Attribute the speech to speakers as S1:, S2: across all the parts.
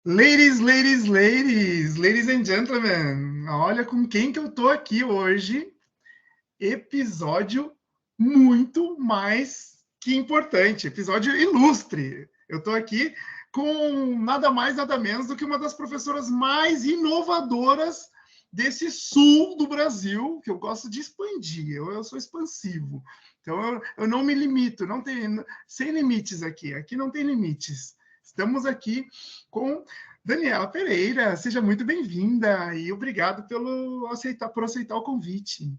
S1: Ladies and gentlemen, olha com quem que eu tô aqui hoje. Episódio muito mais que importante, episódio ilustre. Eu tô aqui com nada mais, nada menos do que uma das professoras mais inovadoras desse sul do Brasil, que eu gosto de expandir, eu sou expansivo. Então eu não me limito, não tem sem limites aqui não tem limites. Estamos aqui com Daniela Pereira, seja muito bem-vinda e obrigado por aceitar o convite.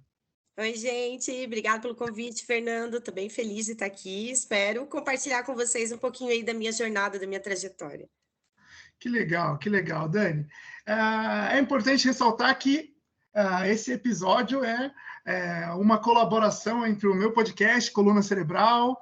S2: Oi, gente, obrigada pelo convite, Fernando. Estou bem feliz de estar aqui. Espero compartilhar com vocês um pouquinho aí da minha jornada, da minha trajetória.
S1: Que legal, Dani. É importante ressaltar que esse episódio é uma colaboração entre o meu podcast, Coluna Cerebral,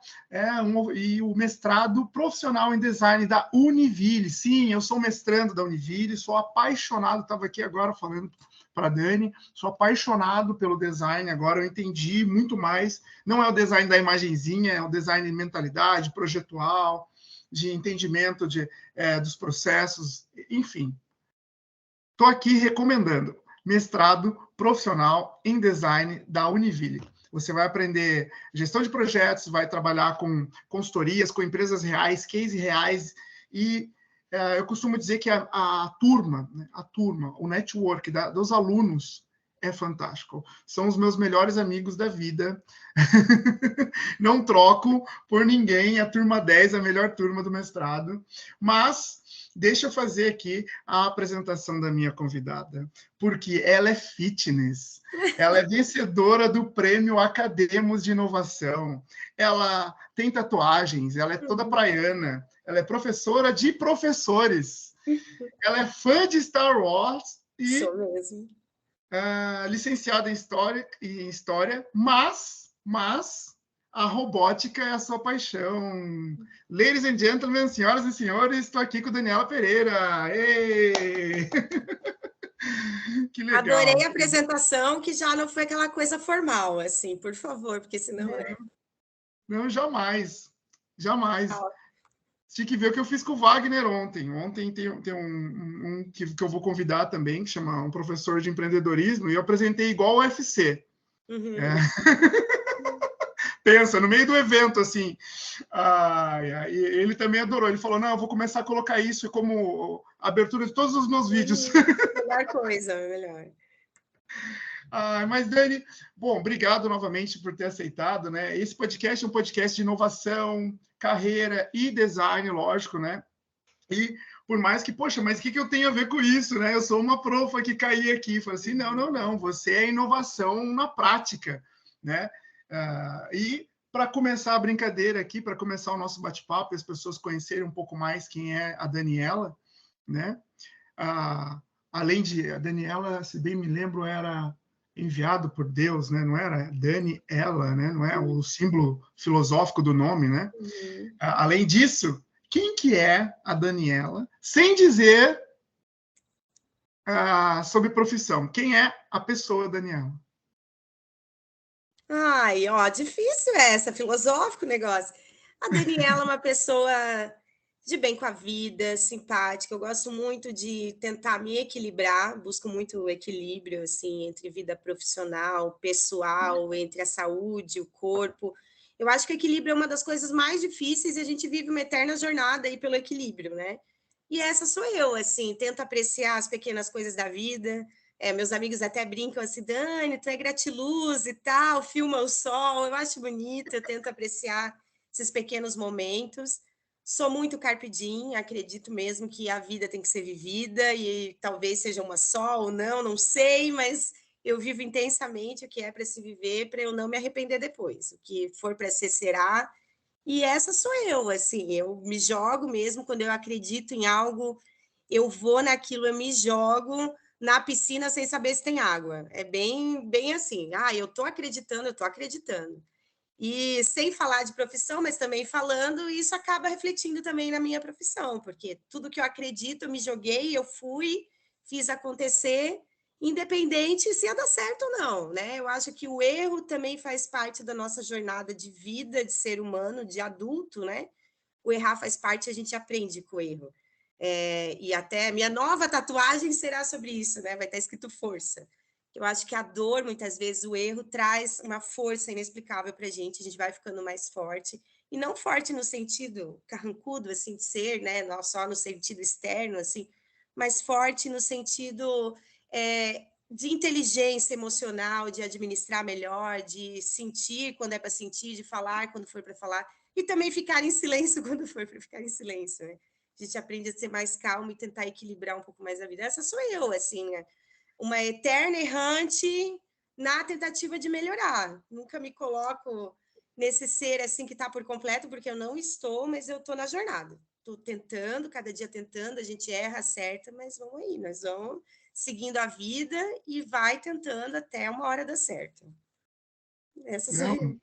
S1: e o mestrado profissional em design da Univille. Sim, eu sou mestrando da Univille, sou apaixonado, estava aqui agora falando para a Dani, sou apaixonado pelo design, agora eu entendi muito mais. Não é o design da imagenzinha, é o design de mentalidade, projetual, de entendimento dos processos, enfim. Estou aqui recomendando mestrado profissional em design da Univille. Você vai aprender gestão de projetos, vai trabalhar com consultorias, com empresas reais, cases reais, e eu costumo dizer que a turma, o network dos alunos é fantástico. São os meus melhores amigos da vida. Não troco por ninguém a turma 10, a melhor turma do mestrado. Mas deixa eu fazer aqui a apresentação da minha convidada, porque ela é fitness. Ela é vencedora do prêmio Academos de Inovação. Ela tem tatuagens, ela é toda praiana, ela é professora de professores. Ela é fã de Star Wars e
S2: Sou mesmo.
S1: licenciada em história, mas a robótica é a sua paixão. Ladies and gentlemen, senhoras e senhores, estou aqui com Daniela Pereira. Ei! Que legal.
S2: Adorei a apresentação, que já não foi aquela coisa formal, assim, por favor, porque senão é.
S1: Não, jamais. Jamais. Tinha que ver o que eu fiz com o Wagner ontem. Ontem tem um que eu vou convidar também, que chama um professor de empreendedorismo, e eu apresentei igual o UFC.
S2: Uhum.
S1: Pensa, no meio do evento, assim. Ele também adorou. Ele falou: não, eu vou começar a colocar isso como abertura de todos os meus vídeos.
S2: Melhor coisa, melhor.
S1: Mas, Dani, bom, obrigado novamente por ter aceitado, né? Esse podcast é um podcast de inovação, carreira e design, lógico, né? E por mais que, poxa, mas o que eu tenho a ver com isso, né? Eu sou uma profa que caí aqui. Falei assim, não, você é inovação na prática, né? E para começar a brincadeira aqui, para começar o nosso bate-papo, as pessoas conhecerem um pouco mais quem é a Daniela, né? Além de a Daniela, se bem me lembro, era enviado por Deus, né? Não era Daniela, né? Não é o símbolo filosófico do nome, né?
S2: Uhum.
S1: Além disso, quem que é a Daniela, sem dizer sobre profissão? Quem é a pessoa Daniela?
S2: Ai, ó, difícil essa, filosófico o negócio. A Daniela é uma pessoa de bem com a vida, simpática. Eu gosto muito de tentar me equilibrar, busco muito o equilíbrio assim entre vida profissional, pessoal, entre a saúde, o corpo. Eu acho que o equilíbrio é uma das coisas mais difíceis e a gente vive uma eterna jornada aí pelo equilíbrio, né? E essa sou eu, assim, tento apreciar as pequenas coisas da vida. Meus amigos até brincam assim, Dani, tu é gratiluz e tal, filma o sol, eu acho bonito, eu tento apreciar esses pequenos momentos. Sou muito carpe diem, acredito mesmo que a vida tem que ser vivida e talvez seja uma só ou não, não sei, mas eu vivo intensamente o que é para se viver, para eu não me arrepender depois. O que for para ser, será. E essa sou eu, assim, eu me jogo mesmo quando eu acredito em algo, eu vou naquilo, eu me jogo na piscina sem saber se tem água. É bem assim. Eu tô acreditando, eu tô acreditando. E sem falar de profissão, mas também falando, isso acaba refletindo também na minha profissão, porque tudo que eu acredito, eu me joguei, eu fui, fiz acontecer, independente se ia dar certo ou não, né? Eu acho que o erro também faz parte da nossa jornada de vida, de ser humano, de adulto, né? O errar faz parte, a gente aprende com o erro. E até minha nova tatuagem será sobre isso, né? Vai estar escrito força. Eu acho que a dor, muitas vezes, o erro traz uma força inexplicável para a gente vai ficando mais forte, e não forte no sentido carrancudo, assim, de ser, né? Não só no sentido externo, assim, mas forte no sentido de inteligência emocional, de administrar melhor, de sentir quando é para sentir, de falar quando for para falar, e também ficar em silêncio quando for para ficar em silêncio, né? A gente aprende a ser mais calmo e tentar equilibrar um pouco mais a vida. Essa sou eu, assim, né? Uma eterna errante na tentativa de melhorar. Nunca me coloco nesse ser assim que está por completo, porque eu não estou, mas eu estou na jornada. Estou tentando, cada dia tentando, a gente erra, acerta, mas vamos aí, nós vamos seguindo a vida e vai tentando até uma hora dar certo. Essa sou
S1: Não,
S2: eu.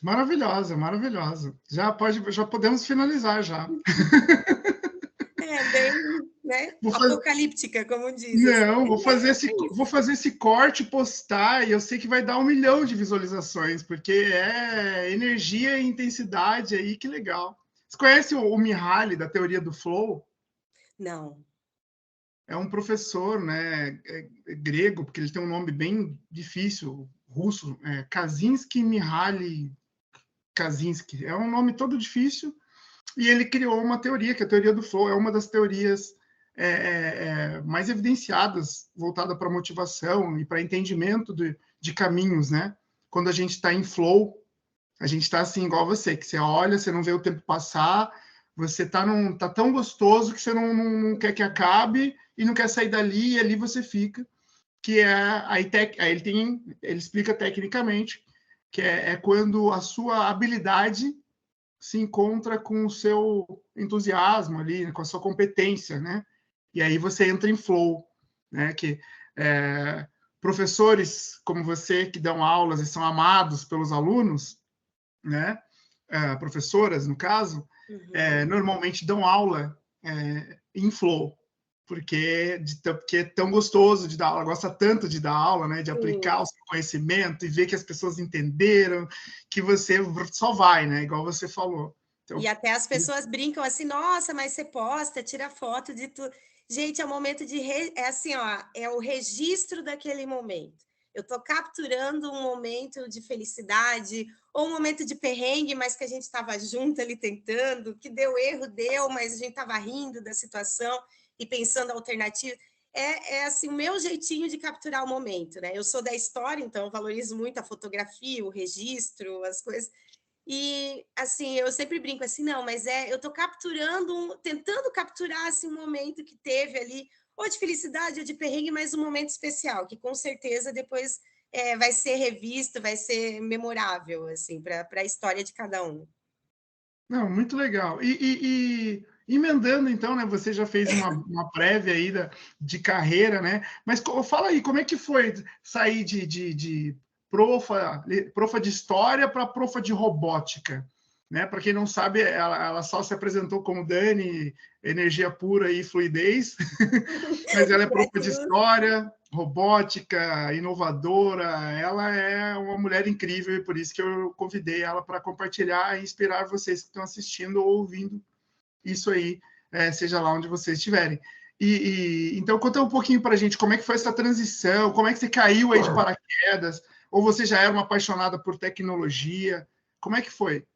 S1: maravilhosa, maravilhosa. Já podemos finalizar já.
S2: Bem, né? Apocalíptica, como diz. Assim.
S1: Não, vou fazer esse corte, postar, e eu sei que vai dar 1 milhão de visualizações, porque é energia e intensidade aí, que legal. Você conhece o Mihaly, da teoria do flow?
S2: Não.
S1: É um professor, né, grego, porque ele tem um nome bem difícil, russo, Kaczynski Mihaly Kaczynski. É um nome todo difícil, e ele criou uma teoria, que a teoria do flow é uma das teorias mais evidenciadas, voltada para motivação e para entendimento de caminhos, né? Quando a gente está em flow, a gente está assim, igual você, que você olha, você não vê o tempo passar, você tá tão gostoso que você não quer que acabe e não quer sair dali, e ali você fica, que aí ele explica tecnicamente, que é quando a sua habilidade se encontra com o seu entusiasmo ali, com a sua competência, né? E aí você entra em flow, né? Que professores como você que dão aulas e são amados pelos alunos, né? Professoras, no caso, normalmente dão aula em flow, porque é tão gostoso de dar aula, gosta tanto de dar aula, né? De aplicar o seu conhecimento e ver que as pessoas entenderam, que você só vai, né? Igual você falou. Então,
S2: e até as pessoas brincam assim, nossa, mas você posta, tira foto de tudo. Gente, é o momento de... É assim, ó, é o registro daquele momento. Eu estou capturando um momento de felicidade, ou um momento de perrengue, mas que a gente estava junto ali tentando, que deu erro, mas a gente estava rindo da situação e pensando alternativa. Assim, o meu jeitinho de capturar o momento, né? Eu sou da história, então eu valorizo muito a fotografia, o registro, as coisas. E, assim, eu sempre brinco assim, não, mas eu estou tentando capturar assim, um momento que teve ali, ou de felicidade, ou de perrengue, mas um momento especial, que com certeza depois vai ser revisto, vai ser memorável, assim, para a história de cada um.
S1: Não, muito legal. E emendando, então, né? Você já fez uma prévia aí de carreira, né? Mas fala aí, como é que foi sair de profa de história para profa de robótica? Né? Para quem não sabe, ela só se apresentou como Dani, energia pura e fluidez, mas ela é profa de história, robótica, inovadora. Ela é uma mulher incrível e por isso que eu convidei ela para compartilhar e inspirar vocês que estão assistindo ou ouvindo isso aí, seja lá onde vocês estiverem. Então, conta um pouquinho para a gente como é que foi essa transição, como é que você caiu aí de paraquedas, ou você já era uma apaixonada por tecnologia, como é que foi?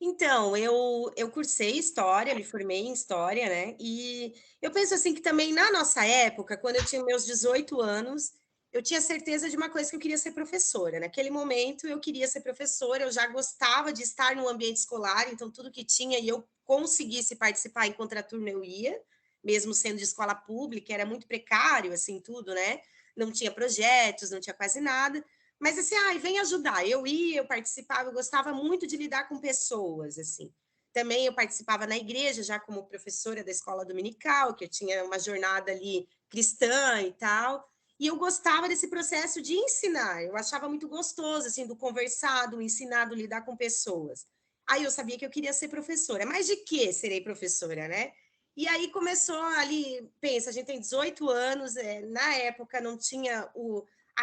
S2: Então, eu cursei História, me formei em História, né, e eu penso assim que também na nossa época, quando eu tinha meus 18 anos, eu tinha certeza de uma coisa, que eu queria ser professora. Naquele momento eu queria ser professora, eu já gostava de estar no ambiente escolar, então tudo que tinha e eu conseguisse participar em contraturno eu ia, mesmo sendo de escola pública, era muito precário, assim, tudo, né, não tinha projetos, não tinha quase nada. Mas assim, vem ajudar. Eu ia, eu participava, eu gostava muito de lidar com pessoas, assim. Também eu participava na igreja, já como professora da escola dominical, que eu tinha uma jornada ali cristã e tal. E eu gostava desse processo de ensinar. Eu achava muito gostoso, assim, do conversar, do ensinar, do lidar com pessoas. Aí eu sabia que eu queria ser professora. Mas de que serei professora, né? E aí começou ali, pensa, a gente tem 18 anos, na época não tinha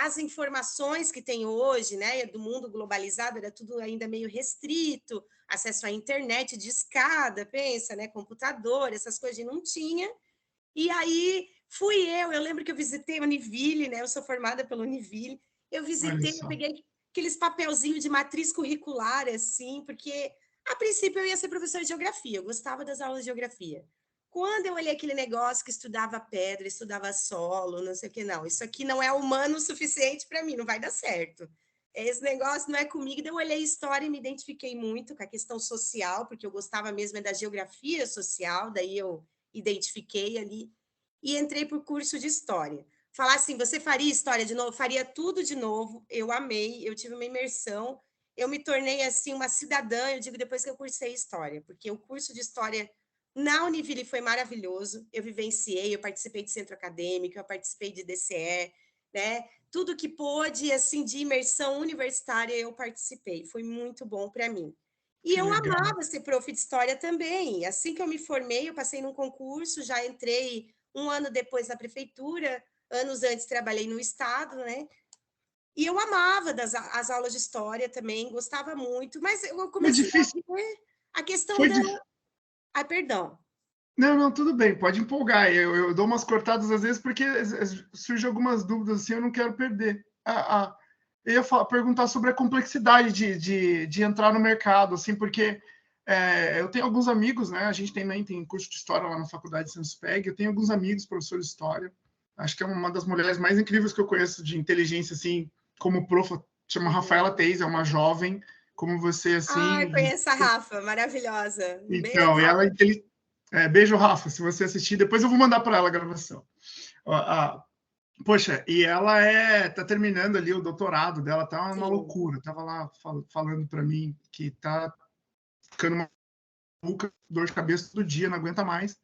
S2: as informações que tem hoje, né, do mundo globalizado, era tudo ainda meio restrito, acesso à internet de escada, pensa, né, computador, essas coisas não tinha. E aí eu lembro que eu visitei a Univille, né, eu sou formada pela Univille, eu visitei, eu peguei aqueles papelzinhos de matriz curricular, assim, porque a princípio eu ia ser professora de geografia, eu gostava das aulas de geografia. Quando eu olhei aquele negócio que estudava pedra, estudava solo, não sei o que, não, isso aqui não é humano o suficiente para mim, não vai dar certo. Esse negócio não é comigo. Daí eu olhei história e me identifiquei muito com a questão social, porque eu gostava mesmo da geografia social, daí eu identifiquei ali e entrei para o curso de história. Falar assim, você faria história de novo? Faria tudo de novo. Eu amei, eu tive uma imersão, eu me tornei assim uma cidadã, eu digo, depois que eu cursei história, porque o curso de história na Univille foi maravilhoso. Eu vivenciei, eu participei de centro acadêmico, eu participei de DCE, né? Tudo que pôde, assim, de imersão universitária, eu participei. Foi muito bom para mim. E eu amava ser prof de história também. Assim que eu me formei, eu passei num concurso, já entrei um ano depois na prefeitura, anos antes trabalhei no estado, né? E eu amava as aulas de história também, gostava muito, mas eu comecei a ver a questão da... Ai, perdão.
S1: Não, tudo bem, pode empolgar. Eu dou umas cortadas às vezes porque surgem algumas dúvidas assim, eu não quero perder. Eu ia perguntar sobre a complexidade de entrar no mercado, assim, porque eu tenho alguns amigos, né? A gente também tem curso de história lá na faculdade de Sanspeg. Eu tenho alguns amigos professores de história. Acho que é uma das mulheres mais incríveis que eu conheço de inteligência, assim, como prof, chama Rafaela Teis, é uma jovem como você,
S2: Ah,
S1: assim.
S2: eu conheço a Rafa, maravilhosa. Um beijo,
S1: Então, e ela
S2: Rafa.
S1: beijo, Rafa, se você assistir, depois eu vou mandar para ela a gravação. Poxa, e ela tá terminando ali o doutorado dela, tá uma loucura. Tava lá falando para mim que tá ficando uma dor de cabeça todo dia, não aguenta mais.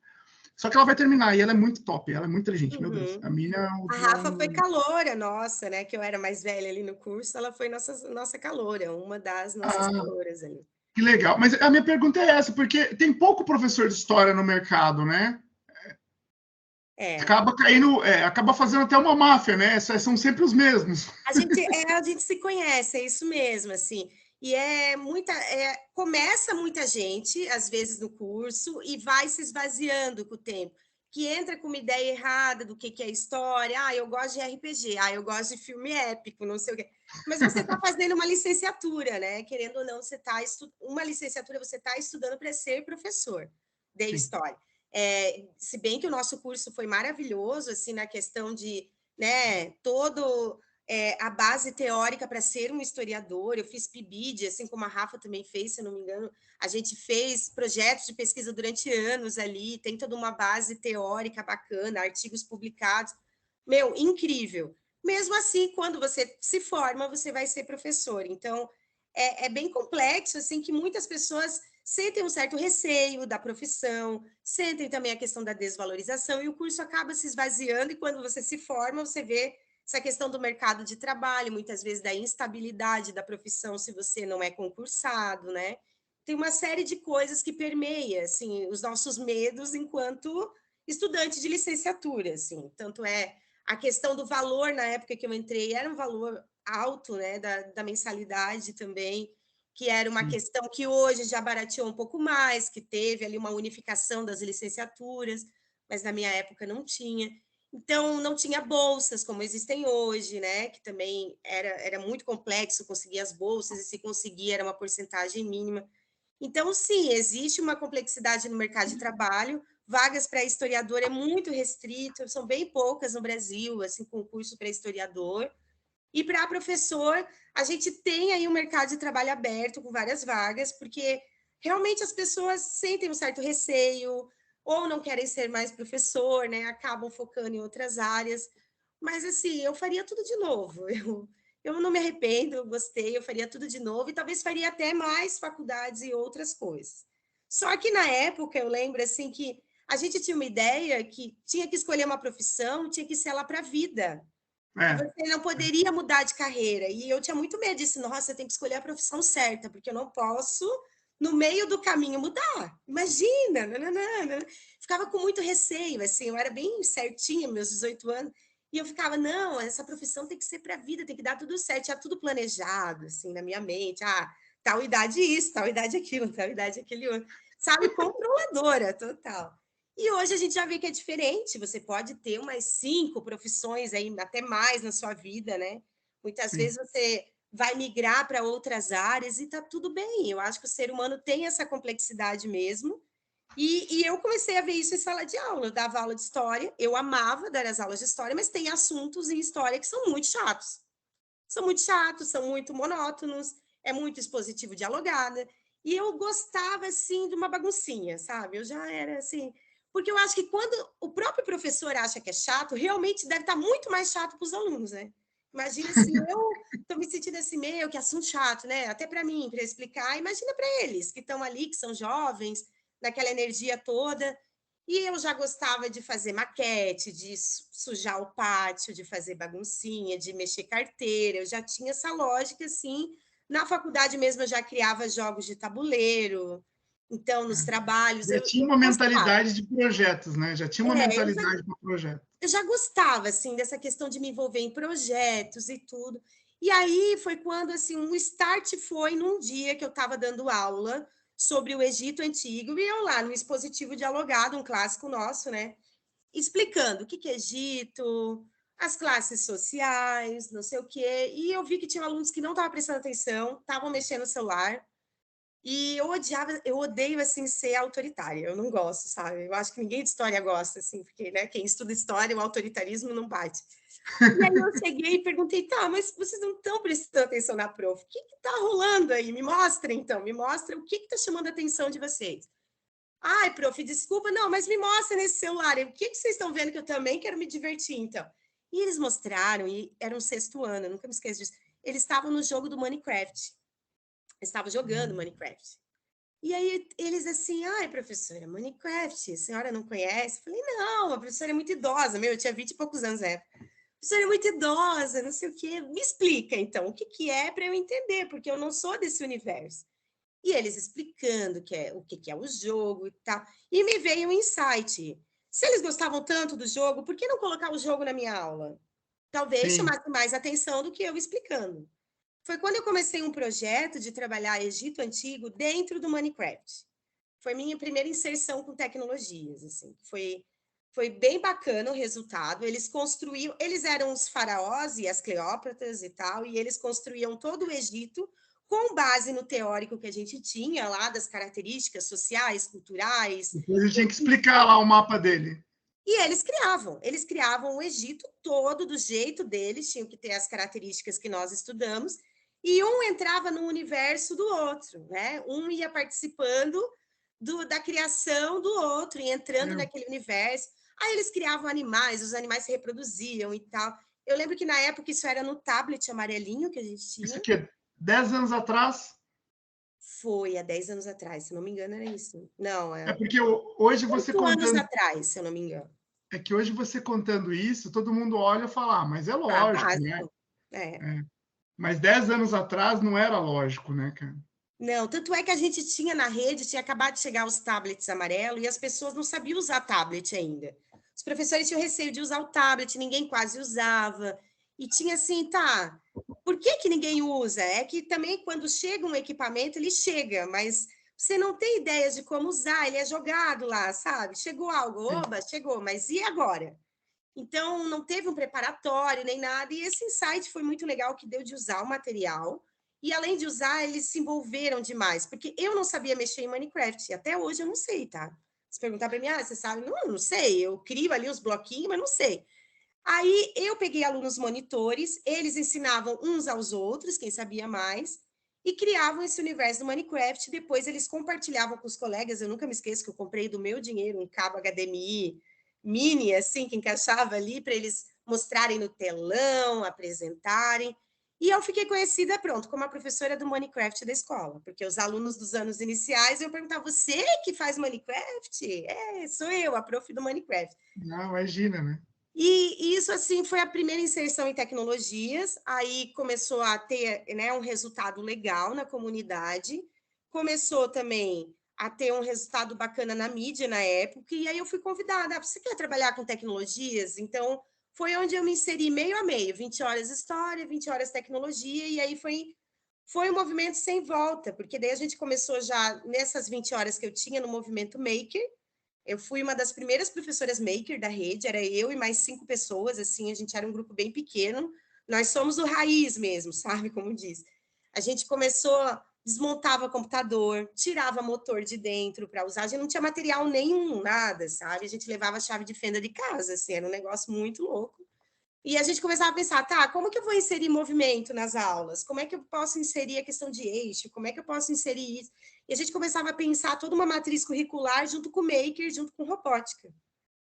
S1: Só que ela vai terminar e ela é muito top, ela é muito inteligente, meu Deus. A minha
S2: A Rafa foi caloura nossa, né? Que eu era mais velha ali no curso, ela foi nossa caloura, uma das nossas calouras ali.
S1: Que legal. Mas a minha pergunta é essa, porque tem pouco professor de história no mercado, né? Acaba caindo, acaba fazendo até uma máfia, né? São sempre os mesmos.
S2: A gente se conhece, é isso mesmo, assim. E começa muita gente, às vezes, no curso, e vai se esvaziando com o tempo. Que entra com uma ideia errada do que é história. Ah, eu gosto de RPG, eu gosto de filme épico, não sei o quê. Mas você está fazendo uma licenciatura, né? Querendo ou não, uma licenciatura, você está estudando para ser professor de história. Se bem que o nosso curso foi maravilhoso, assim, na questão de, né, a base teórica para ser um historiador. Eu fiz PIBID, assim como a Rafa também fez, se eu não me engano. A gente fez projetos de pesquisa durante anos ali, tem toda uma base teórica bacana, artigos publicados. Meu, incrível. Mesmo assim, quando você se forma, você vai ser professor. Então, é bem complexo, assim, que muitas pessoas sentem um certo receio da profissão, sentem também a questão da desvalorização, e o curso acaba se esvaziando, e quando você se forma, você vê essa questão do mercado de trabalho, muitas vezes da instabilidade da profissão se você não é concursado, né? Tem uma série de coisas que permeia, assim, os nossos medos enquanto estudante de licenciatura, assim. Tanto é a questão do valor, na época que eu entrei, era um valor alto, né, da mensalidade também, que era uma questão que hoje já barateou um pouco mais, que teve ali uma unificação das licenciaturas, mas na minha época não tinha. Então, não tinha bolsas como existem hoje, né? Que também era muito complexo conseguir as bolsas, e se conseguir era uma porcentagem mínima. Então, sim, existe uma complexidade no mercado de trabalho. Vagas para historiador é muito restrito, são bem poucas no Brasil, assim, concurso para historiador. E para professor, a gente tem aí um mercado de trabalho aberto com várias vagas, porque realmente as pessoas sentem um certo receio, ou não querem ser mais professor, né? Acabam focando em outras áreas. Mas, assim, eu faria tudo de novo. Eu não me arrependo, eu gostei, eu faria tudo de novo, e talvez faria até mais faculdades e outras coisas. Só que, na época, eu lembro, assim, que a gente tinha uma ideia que tinha que escolher uma profissão, tinha que ser ela para a vida, que você não poderia mudar de carreira. E eu tinha muito medo disso. Nossa, eu tenho que escolher a profissão certa, porque eu não posso, no meio do caminho, mudar. Imagina! Nananana. Ficava com muito receio, assim. Eu era bem certinha, meus 18 anos. E eu ficava, não, essa profissão tem que ser para a vida, tem que dar tudo certo. Tinha tudo planejado, assim, na minha mente. Ah, tal idade isso, tal idade aquilo, tal idade aquele outro. Sabe, controladora, total. E hoje a gente já vê que é diferente. Você pode ter umas 5 profissões aí, até mais na sua vida, né? Muitas
S1: Sim.
S2: vezes você vai migrar para outras áreas e tá tudo bem. Eu acho que o ser humano tem essa complexidade mesmo. E eu comecei a ver isso em sala de aula. Eu dava aula de história, eu amava dar as aulas de história, mas tem assuntos em história que são muito chatos. São muito chatos, são muito monótonos, é muito expositivo dialogada. E eu gostava, assim, de uma baguncinha, sabe? Eu já era assim. Porque eu acho que quando o próprio professor acha que é chato, realmente deve estar muito mais chato para os alunos, né? Imagina se eu estou me sentindo assim, meio que assunto chato, né? Até para mim, para explicar. Imagina para eles que estão ali, que são jovens, naquela energia toda. E eu já gostava de fazer maquete, de sujar o pátio, de fazer baguncinha, de mexer carteira. Eu já tinha essa lógica, assim. Na faculdade mesmo, eu já criava jogos de tabuleiro. Então, nos trabalhos,
S1: Já
S2: eu
S1: tinha uma
S2: gostava.
S1: mentalidade de projetos, né? Já tinha uma
S2: É,
S1: mentalidade para projeto.
S2: eu já gostava, assim, dessa questão de me envolver em projetos e tudo. E aí foi quando, assim, um start foi num dia que eu estava dando aula sobre o Egito Antigo, e eu lá no Expositivo Dialogado, um clássico nosso, né? Explicando o que é Egito, as classes sociais, não sei o quê. E eu vi que tinha alunos que não estavam prestando atenção, estavam mexendo no celular. E eu odiava, eu odeio assim ser autoritária. Eu não gosto, sabe? Eu acho que ninguém de história gosta, assim, porque né, quem estuda história, o autoritarismo não bate. E aí eu cheguei e perguntei, tá, mas vocês não estão prestando atenção na prof. O que está rolando aí? Me mostra, então, me mostra o que está chamando a atenção de vocês. Ai, prof, desculpa, não, mas me mostra nesse celular. O que vocês estão vendo que eu também quero me divertir, então? E eles mostraram, e era um sexto ano, eu nunca me esqueço disso. Eles estavam no jogo do Minecraft. Eles estavam jogando Minecraft. E aí eles assim, ai, professora, Minecraft, a senhora não conhece? Eu falei, não, a professora é muito idosa, meu, eu tinha 20 e poucos anos, A professora é muito idosa, não sei o quê. Me explica, então, o que, que é para eu entender, porque eu não sou desse universo. E eles explicando o que, que é o jogo e tal. E me veio um insight. Se eles gostavam tanto do jogo, por que não colocar o jogo na minha aula? Talvez
S1: Sim.
S2: chamasse mais atenção do que eu explicando. Foi quando eu comecei um projeto de trabalhar Egito Antigo dentro do Minecraft. Foi minha primeira inserção com tecnologias, assim. Foi bem bacana o resultado. Eles construíam, eles eram os faraós e as Cleópatras e tal, e eles construíam todo o Egito com base no teórico que a gente tinha lá das características sociais, culturais.
S1: Depois eu tinha que explicar lá o mapa dele.
S2: E eles criavam o Egito todo do jeito deles, tinham que ter as características que nós estudamos, e um entrava no universo do outro, né? Um ia participando da criação do outro e entrando naquele universo. Aí eles criavam animais, os animais se reproduziam e tal. Eu lembro que na época isso era no tablet amarelinho que a gente
S1: Isso
S2: tinha.
S1: aqui, 10 anos atrás.
S2: Foi há 10 anos atrás, se não me engano, era isso. Não,
S1: É porque hoje você
S2: 8 anos
S1: contando.
S2: atrás, se eu não me engano.
S1: É que hoje você contando isso, todo mundo olha e fala, ah, mas é
S2: Ah,
S1: lógico, né?
S2: básico. É.
S1: É. Mas 10 anos atrás não era lógico, né, cara?
S2: Não, tanto é que a gente tinha na rede, tinha acabado de chegar os tablets amarelos e as pessoas não sabiam usar tablet ainda. Os professores tinham receio de usar o tablet, ninguém quase usava. E tinha assim, tá, por que que ninguém usa? É que também quando chega um equipamento, ele chega, mas você não tem ideia de como usar, ele é jogado lá, sabe? Chegou algo,
S1: Sim.
S2: oba, chegou, mas e agora? Então, não teve um preparatório nem nada, e esse insight foi muito legal que deu de usar o material, e além de usar, eles se envolveram demais, porque eu não sabia mexer em Minecraft, e até hoje eu não sei, tá? Se perguntar para mim, ah, você sabe? Não, não sei, eu crio ali os bloquinhos, mas não sei. Aí eu peguei alunos monitores, eles ensinavam uns aos outros, quem sabia mais, e criavam esse universo do Minecraft, depois eles compartilhavam com os colegas, eu nunca me esqueço que eu comprei do meu dinheiro um cabo HDMI mini, assim, que encaixava ali, para eles mostrarem no telão, apresentarem, e eu fiquei conhecida, pronto, como a professora do Minecraft da escola, porque os alunos dos anos iniciais, eu perguntava, você que faz Minecraft? É, sou eu, a prof do Minecraft.
S1: Não, imagina, né?
S2: E isso, assim, foi a primeira inserção em tecnologias, aí começou a ter, né, um resultado legal na comunidade, começou também a ter um resultado bacana na mídia na época, e aí eu fui convidada, você quer trabalhar com tecnologias? Então, foi onde eu me inseri meio a meio, 20 horas história, 20 horas tecnologia, e aí foi um movimento sem volta, porque daí a gente começou já nessas 20 horas que eu tinha no movimento Maker. Eu fui uma das primeiras professoras Maker da rede, era eu e mais 5 pessoas, assim, a gente era um grupo bem pequeno. Nós somos o raiz mesmo, sabe como diz. A gente começou, desmontava computador, tirava motor de dentro para usar, a gente não tinha material nenhum, nada, sabe? A gente levava a chave de fenda de casa, assim, era um negócio muito louco. E a gente começava a pensar, tá, como que eu vou inserir movimento nas aulas? Como é que eu posso inserir a questão de eixo? Como é que eu posso inserir isso? E a gente começava a pensar toda uma matriz curricular junto com o Maker, junto com robótica.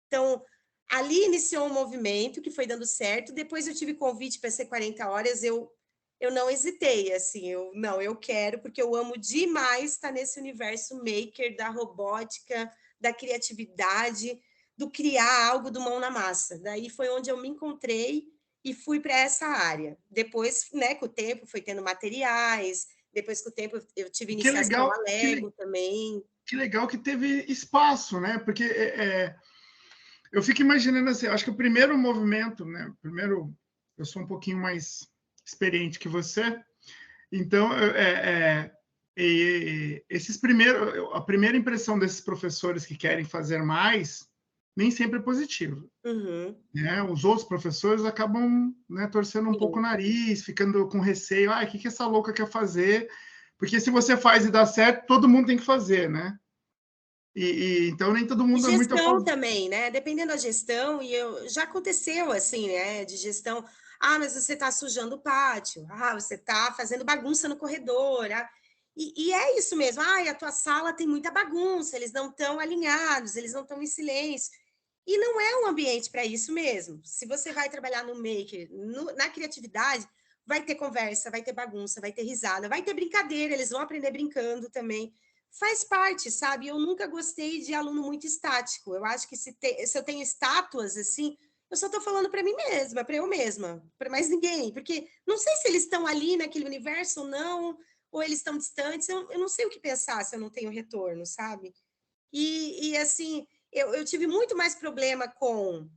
S2: Então, ali iniciou um movimento que foi dando certo. Depois eu tive convite para ser 40 horas, eu não hesitei, assim, eu quero, porque eu amo demais estar nesse universo Maker, da robótica, da criatividade, do criar algo do mão na massa. Daí foi onde eu me encontrei e fui para essa área. Depois, né, com o tempo, foi tendo materiais, depois com o tempo eu tive
S1: Que
S2: iniciação
S1: legal,
S2: a Lego também.
S1: que legal que teve espaço, né? Porque eu fico imaginando assim, acho que o primeiro movimento, né? Primeiro, eu sou um pouquinho mais experiente que você, então esses primeiros, a primeira impressão desses professores que querem fazer mais nem sempre é positiva.
S2: Uhum.
S1: Né? Os outros professores acabam, né, torcendo um pouco o nariz, ficando com receio. O que essa louca quer fazer? Porque se você faz e dá certo, todo mundo tem que fazer, né? Então nem todo mundo é muito a
S2: Gestão
S1: favor.
S2: também, né? Dependendo da gestão, já aconteceu assim, né? De gestão. Ah, mas você está sujando o pátio. Ah, você está fazendo bagunça no corredor. Ah, e é isso mesmo. Ah, a tua sala tem muita bagunça, eles não estão alinhados, eles não estão em silêncio. E não é um ambiente para isso mesmo. Se você vai trabalhar no maker, na criatividade, vai ter conversa, vai ter bagunça, vai ter risada, vai ter brincadeira, eles vão aprender brincando também. Faz parte, sabe? Eu nunca gostei de aluno muito estático. Eu acho que se eu tenho estátuas assim, eu só estou falando para mim mesma, para eu mesma, para mais ninguém, porque não sei se eles estão ali naquele universo ou não, ou eles estão distantes. Eu não sei o que pensar se eu não tenho retorno, sabe? E assim, eu tive muito mais problema com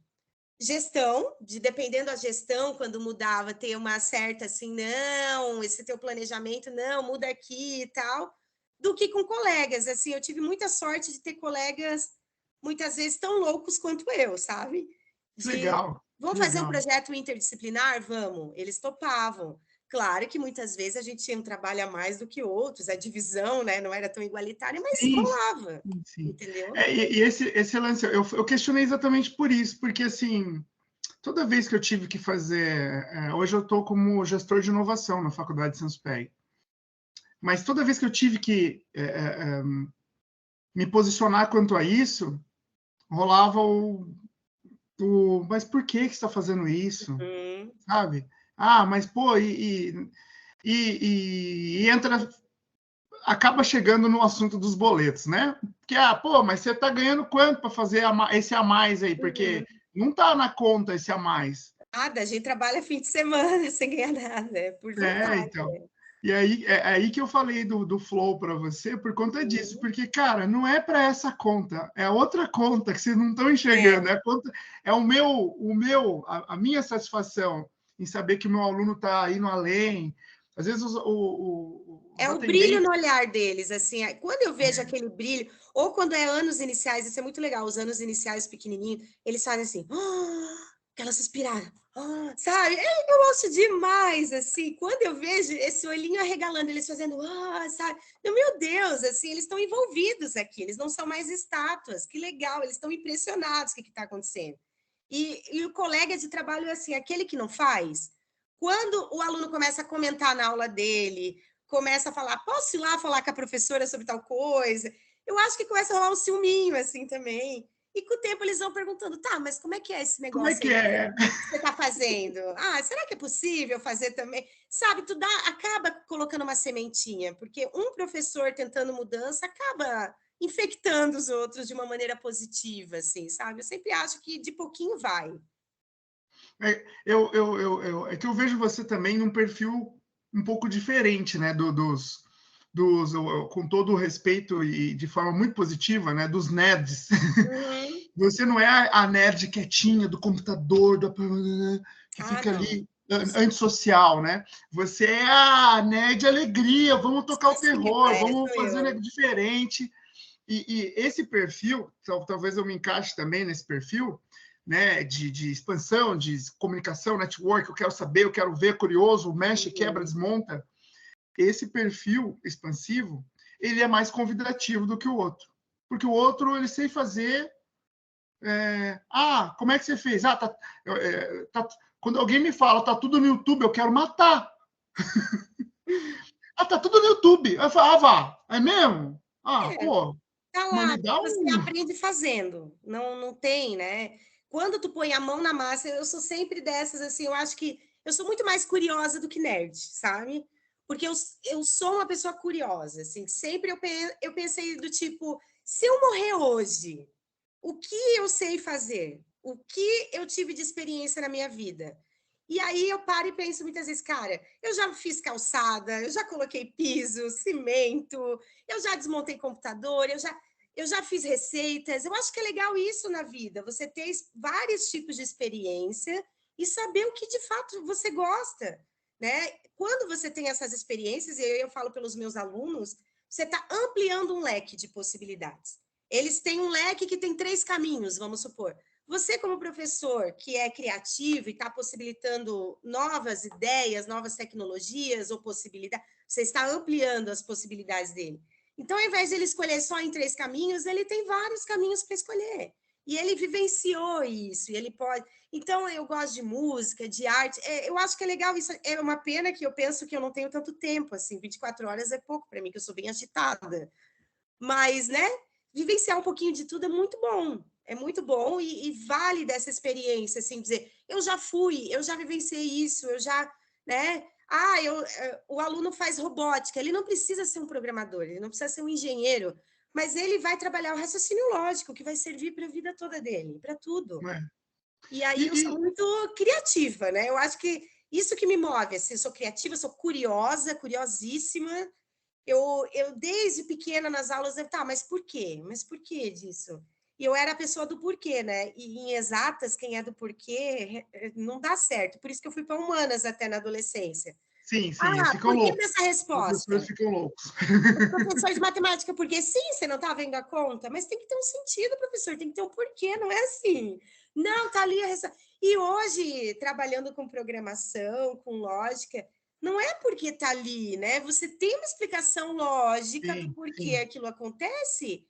S2: gestão, dependendo da gestão, quando mudava, ter uma certa assim, não, esse teu planejamento, não, muda aqui e tal, do que com colegas. Assim, eu tive muita sorte de ter colegas, muitas vezes, tão loucos quanto eu, sabe?
S1: Que
S2: De,
S1: legal, que
S2: vamos fazer um
S1: legal.
S2: projeto interdisciplinar? Vamos. Eles topavam. Claro que muitas vezes a gente tinha um trabalho a mais do que outros, a divisão, né, não era tão igualitária, mas
S1: Sim,
S2: rolava,
S1: sim, sim.
S2: entendeu?
S1: E esse lance, eu questionei exatamente por isso, porque assim, toda vez que eu tive que fazer, hoje eu estou como gestor de inovação na Faculdade de Santos Pé, mas toda vez que eu tive que me posicionar quanto a isso, rolava mas por que você está fazendo isso?
S2: Hum.
S1: Sabe? Mas pô, e entra, acaba chegando no assunto dos boletos, né? Porque, pô, mas você está ganhando quanto para fazer esse a mais aí?
S2: Uhum.
S1: Porque não está na conta esse a mais.
S2: Nada, a gente trabalha fim de semana sem ganhar nada, é por vontade.
S1: Então. E aí é aí que eu falei do flow para você por conta disso,
S2: Uhum.
S1: porque, cara, não é para essa conta, é outra conta que vocês não estão
S2: É,
S1: enxergando. É a minha satisfação em saber que o meu aluno está indo além. Às vezes os
S2: é o brilho
S1: atendentes.
S2: no olhar deles, assim, quando eu vejo aquele brilho, ou quando é anos iniciais, isso é muito legal, os anos iniciais pequenininhos, eles fazem assim, aquela suspirada, sabe? Eu gosto demais, assim, quando eu vejo esse olhinho arregalando, eles fazendo, sabe? Meu Deus, assim, eles estão envolvidos aqui, eles não são mais estátuas, que legal, eles estão impressionados com o que está acontecendo. E o colega de trabalho é assim, aquele que não faz, quando o aluno começa a comentar na aula dele, começa a falar, posso ir lá falar com a professora sobre tal coisa? Eu acho que começa a rolar um ciúminho, assim, também. E com o tempo eles vão perguntando, tá, mas como é que é esse
S1: Como é
S2: negócio
S1: que
S2: aí que
S1: é?
S2: você está fazendo? Será que é possível fazer também? Sabe, acaba colocando uma sementinha, porque um professor tentando mudança acaba infectando os outros de uma maneira positiva, assim, sabe? Eu sempre acho que de pouquinho vai.
S1: É que eu vejo você também num perfil um pouco diferente, né? Com todo o respeito e de forma muito positiva, né? Dos nerds.
S2: Uhum.
S1: Você não é a nerd quietinha do computador, que fica
S2: não.
S1: ali antissocial, né? Você é a nerd alegria, vamos tocar o terror, vamos fazer um diferente. E esse perfil, talvez eu me encaixe também nesse perfil, né, de expansão, de comunicação, network, eu quero saber, eu quero ver, curioso, mexe, quebra, desmonta. Esse perfil expansivo, ele é mais convidativo do que o outro. Porque o outro, ele sei fazer... como é que você fez? Quando alguém me fala, tá tudo no YouTube, eu quero matar. Tá tudo no YouTube. Eu falo, vá, é mesmo? Pô,
S2: tá
S1: mas
S2: lá,
S1: me dá
S2: você aprende fazendo, não tem, né? Quando tu põe a mão na massa, eu sou sempre dessas, assim, eu acho que eu sou muito mais curiosa do que nerd, sabe? Porque eu sou uma pessoa curiosa, assim, sempre eu pensei do tipo, se eu morrer hoje, o que eu sei fazer? O que eu tive de experiência na minha vida? E aí eu paro e penso muitas vezes, cara, eu já fiz calçada, eu já coloquei piso, cimento, eu já desmontei computador, eu já fiz receitas. Eu acho que é legal isso na vida, você ter vários tipos de experiência e saber o que de fato você gosta, né? Quando você tem essas experiências, e eu falo pelos meus alunos, você está ampliando um leque de possibilidades. Eles têm um leque que tem 3 caminhos, vamos supor. Você, como professor que é criativo e está possibilitando novas ideias, novas tecnologias ou possibilidades, você está ampliando as possibilidades dele. Então, ao invés de ele escolher só em 3 caminhos, ele tem vários caminhos para escolher. E ele vivenciou isso, e ele pode... Então, eu gosto de música, de arte, eu acho que é legal isso. É uma pena que eu penso que eu não tenho tanto tempo, assim, 24 horas é pouco para mim, que eu sou bem agitada. Mas, né, vivenciar um pouquinho de tudo é muito bom e vale dessa experiência, assim, dizer, eu já fui, eu já vivenciei isso, eu já, né, o aluno faz robótica, ele não precisa ser um programador, ele não precisa ser um engenheiro, mas ele vai trabalhar o raciocínio lógico, que vai servir para a vida toda dele, para tudo. E aí eu sou muito criativa, né, eu acho que isso que me move, assim, eu sou criativa, sou curiosa, curiosíssima. Eu desde pequena nas aulas, mas por quê? Mas por que disso? E eu era a pessoa do porquê, né? E em exatas, quem é do porquê não dá certo. Por isso que eu fui para humanas até na adolescência.
S1: Sim, eles ficam
S2: Por que
S1: loucos.
S2: dessa
S1: Os professores
S2: resposta?
S1: ficam loucos.
S2: Os professores de matemática, porque sim, você não está vendo a conta, mas tem que ter um sentido, professor, tem que ter um porquê, não é assim. Não, tá ali a resposta. E hoje, trabalhando com programação, com lógica, não é porque tá ali, né? Você tem uma explicação lógica do porquê aquilo acontece.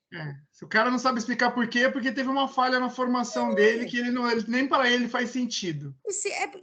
S1: Se o cara não sabe explicar por quê, é porque teve uma falha na formação dele que nem para ele faz sentido.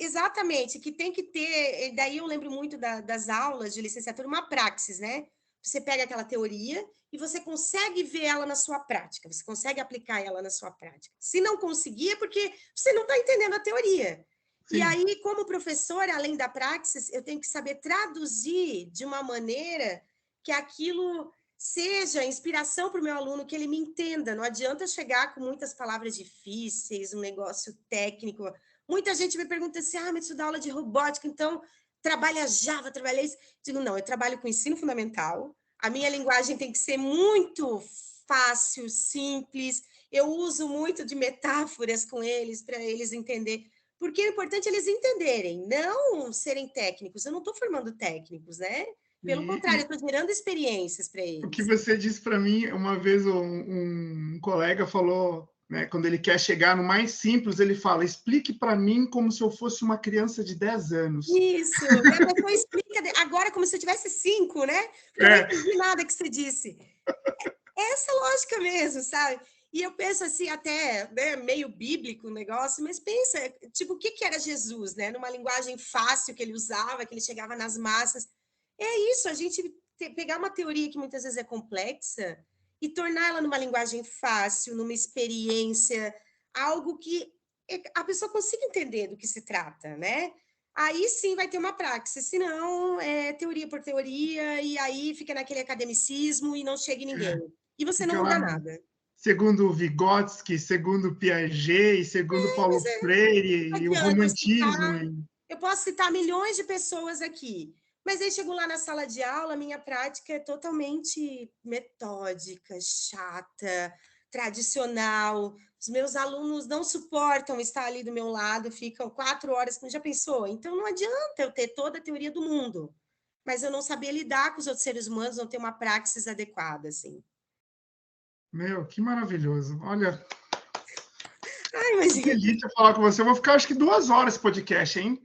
S2: Exatamente, que tem que ter. Daí eu lembro muito das aulas de licenciatura, uma praxis, né? Você pega aquela teoria e você consegue ver ela na sua prática, você consegue aplicar ela na sua prática. Se não conseguir, é porque você não está entendendo a teoria. Sim. E aí, como professor, além da praxis, eu tenho que saber traduzir de uma maneira que aquilo seja inspiração para o meu aluno, que ele me entenda. Não adianta chegar com muitas palavras difíceis, um negócio técnico. Muita gente me pergunta assim, mas tu dá aula de robótica, então trabalha Java, trabalha isso? Digo, não, eu trabalho com ensino fundamental, a minha linguagem tem que ser muito fácil, simples, eu uso muito de metáforas com eles, para eles entenderem, porque é importante eles entenderem, não serem técnicos, eu não estou formando técnicos, né? Pelo contrário, eu estou gerando experiências para eles.
S1: O que você disse para mim, uma vez um colega falou, né, quando ele quer chegar no mais simples, ele fala, explique para mim como se eu fosse uma criança de 10 anos.
S2: Isso, a pessoa explica agora como se eu tivesse 5, né? Porque eu não entendi nada que você disse. É essa lógica mesmo, sabe? E eu penso assim, até né, meio bíblico o negócio, mas pensa, tipo, o que era Jesus, né? Numa linguagem fácil que ele usava, que ele chegava nas massas. É isso, a gente pegar uma teoria que muitas vezes é complexa e torná-la numa linguagem fácil, numa experiência, algo que a pessoa consiga entender do que se trata, né? Aí sim vai ter uma praxis, senão é teoria por teoria, e aí fica naquele academicismo e não chega em ninguém. E você não muda nada.
S1: Segundo Vygotsky, segundo Piaget, segundo Paulo Freire, e o romantismo.
S2: Eu posso citar milhões de pessoas aqui, mas aí chego lá na sala de aula, minha prática é totalmente metódica, chata, tradicional. Os meus alunos não suportam estar ali do meu lado, ficam 4 horas, já pensou? Então, não adianta eu ter toda a teoria do mundo, mas eu não sabia lidar com os outros seres humanos, não ter uma praxis adequada, assim.
S1: Meu, que maravilhoso. Olha,
S2: Ai,
S1: que
S2: imagina.
S1: delícia falar com você. Eu vou ficar, acho que 2 horas esse podcast, hein?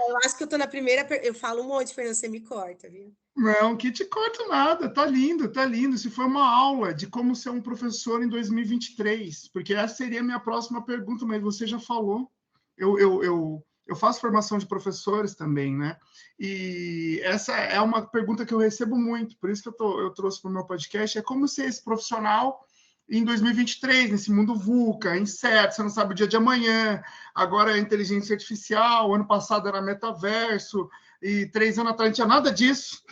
S2: Eu acho que eu tô na primeira... Eu falo um monte, Fernando, você me corta, viu?
S1: Não, que te corto nada. Tá lindo, tá lindo. Se foi uma aula de como ser um professor em 2023, porque essa seria a minha próxima pergunta, mas você já falou. Eu faço formação de professores também, né? E essa é uma pergunta que eu recebo muito, por isso que eu trouxe para o meu podcast, é como ser esse profissional em 2023, nesse mundo VUCA, incerto, você não sabe o dia de amanhã, agora é inteligência artificial, ano passado era metaverso, e 3 anos atrás não tinha nada disso,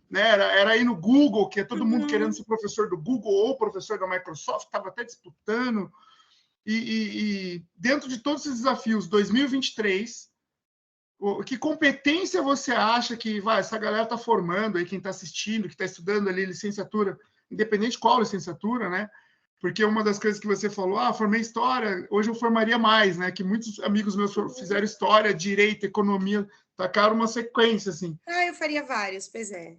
S1: né? Era aí no Google, que é todo mundo querendo ser professor do Google ou professor da Microsoft, estava até disputando. E dentro de todos esses desafios, 2023, que competência você acha que essa galera está formando aí, quem está assistindo, que está estudando ali licenciatura, independente qual licenciatura, né? Porque uma das coisas que você falou, formei história, hoje eu formaria mais, né? Que muitos amigos meus fizeram história, direito, economia, tacaram uma sequência, assim.
S2: Eu faria vários, pois é.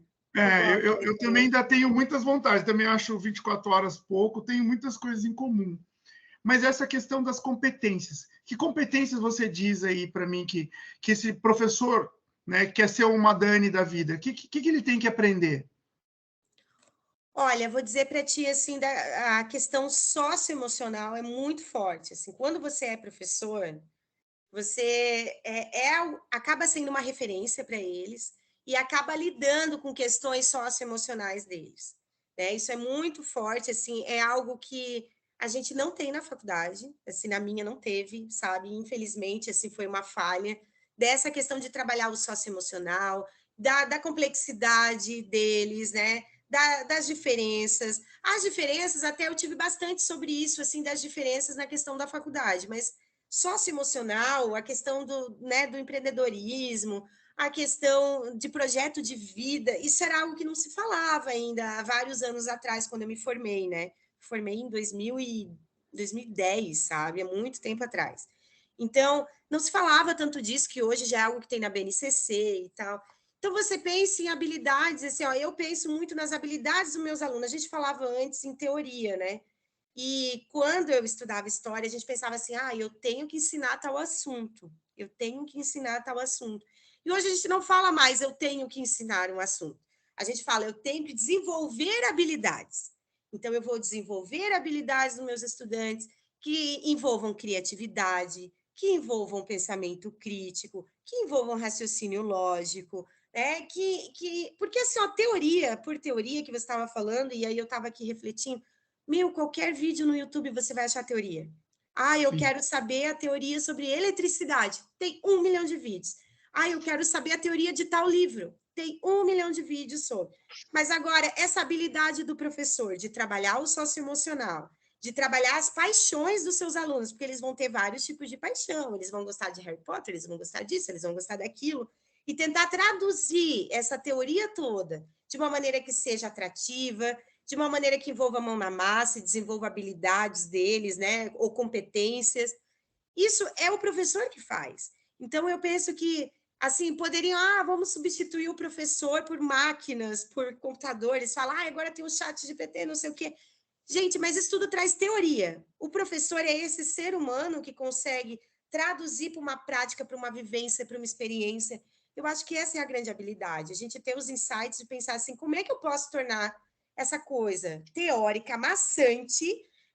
S1: Eu também ainda tenho muitas vontades, também acho 24 horas pouco, tenho muitas coisas em comum. Mas essa questão das competências, que competências você diz aí para mim que esse professor, né, quer ser uma Dani da vida, que ele tem que aprender?
S2: Olha, vou dizer para ti assim, a questão socioemocional é muito forte. Assim, quando você é professor, você acaba sendo uma referência para eles e acaba lidando com questões socioemocionais deles. Né? Isso é muito forte, assim, é algo que a gente não tem na faculdade, assim, na minha não teve, sabe? Infelizmente, assim, foi uma falha dessa questão de trabalhar o socioemocional, da complexidade deles, né? Das diferenças. As diferenças, até eu tive bastante sobre isso, assim, das diferenças na questão da faculdade, mas socioemocional, a questão do empreendedorismo, a questão de projeto de vida, isso era algo que não se falava ainda há vários anos atrás, quando eu me formei, né? Formei em 2010, sabe? Há muito tempo atrás. Então, não se falava tanto disso, que hoje já é algo que tem na BNCC e tal. Então, você pensa em habilidades, assim, eu penso muito nas habilidades dos meus alunos. A gente falava antes em teoria, né? E quando eu estudava história, a gente pensava assim, eu tenho que ensinar tal assunto, eu tenho que ensinar tal assunto. E hoje a gente não fala mais, eu tenho que ensinar um assunto. A gente fala, eu tenho que desenvolver habilidades. Então, eu vou desenvolver habilidades dos meus estudantes que envolvam criatividade, que envolvam pensamento crítico, que envolvam raciocínio lógico, porque assim, teoria por teoria que você estava falando, e aí eu estava aqui refletindo, qualquer vídeo no YouTube você vai achar teoria. Eu quero saber a teoria sobre eletricidade. Tem 1 milhão de vídeos. Eu quero saber a teoria de tal livro. Tem 1 milhão de vídeos sobre. Mas agora, essa habilidade do professor de trabalhar o socioemocional, de trabalhar as paixões dos seus alunos, porque eles vão ter vários tipos de paixão. Eles vão gostar de Harry Potter, eles vão gostar disso, eles vão gostar daquilo. E tentar traduzir essa teoria toda de uma maneira que seja atrativa, de uma maneira que envolva a mão na massa e desenvolva habilidades deles, né, ou competências. Isso é o professor que faz. Então, eu penso que, assim, poderiam, vamos substituir o professor por máquinas, por computadores, falar, agora tem o chat GPT, não sei o quê. Gente, mas isso tudo traz teoria. O professor é esse ser humano que consegue traduzir para uma prática, para uma vivência, para uma experiência. Eu acho que essa é a grande habilidade, a gente ter os insights de pensar assim, como é que eu posso tornar essa coisa teórica maçante,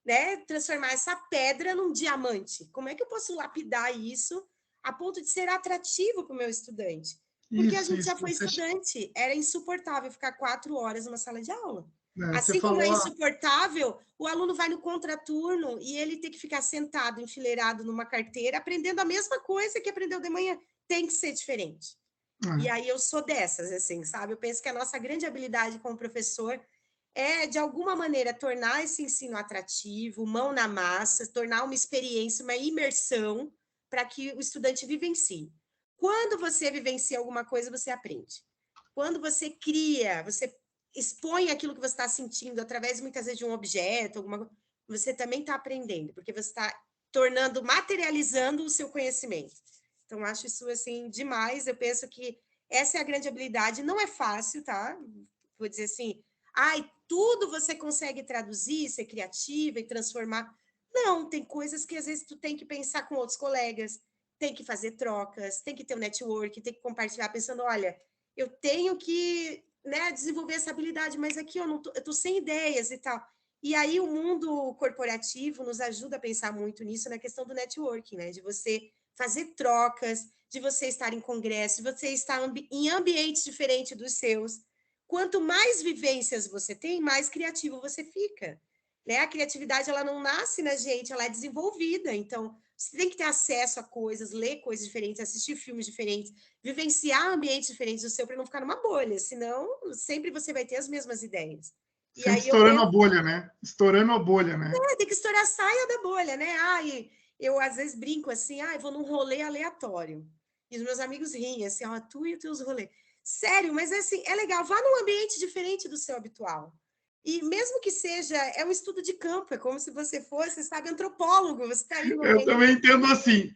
S2: né? Transformar essa pedra num diamante. Como é que eu posso lapidar isso a ponto de ser atrativo para o meu estudante? Porque a gente já foi estudante, era insuportável ficar 4 horas numa sala de aula. Assim como é insuportável, o aluno vai no contraturno e ele tem que ficar sentado, enfileirado numa carteira, aprendendo a mesma coisa que aprendeu de manhã. Tem que ser diferente. E aí eu sou dessas, assim, sabe? Eu penso que a nossa grande habilidade como professor é, de alguma maneira, tornar esse ensino atrativo, mão na massa, tornar uma experiência, uma imersão, para que o estudante vivencie. Quando você vivencia alguma coisa, você aprende. Quando você cria, você expõe aquilo que você está sentindo através, muitas vezes, de um objeto, alguma coisa, você também está aprendendo, porque você está materializando o seu conhecimento. Então, acho isso, assim, demais. Eu penso que essa é a grande habilidade. Não é fácil, tá? Vou dizer assim, tudo você consegue traduzir, ser criativa e transformar. Não, tem coisas que, às vezes, tu tem que pensar com outros colegas, tem que fazer trocas, tem que ter um network, tem que compartilhar, pensando, olha, eu tenho que, né, desenvolver essa habilidade, mas aqui eu tô sem ideias e tal. E aí o mundo corporativo nos ajuda a pensar muito nisso, na questão do networking, né? De você fazer trocas, de você estar em congresso, de você estar em ambientes diferentes dos seus. Quanto mais vivências você tem, mais criativo você fica. Né? A criatividade, ela não nasce na gente, ela é desenvolvida. Então, você tem que ter acesso a coisas, ler coisas diferentes, assistir filmes diferentes, vivenciar ambientes diferentes do seu para não ficar numa bolha, senão sempre você vai ter as mesmas ideias. E
S1: Sempre
S2: aí eu
S1: estourando
S2: penso,
S1: a bolha, né? Estourando a bolha, né?
S2: tem que estourar a saia da bolha, né? Eu às vezes brinco assim, eu vou num rolê aleatório. E os meus amigos riem, assim, tu e os teus rolês. Sério, mas assim, é legal, vá num ambiente diferente do seu habitual. E mesmo que seja, é um estudo de campo, é como se você fosse, sabe, antropólogo, você está aí no
S1: Eu
S2: ambiente.
S1: também entendo assim.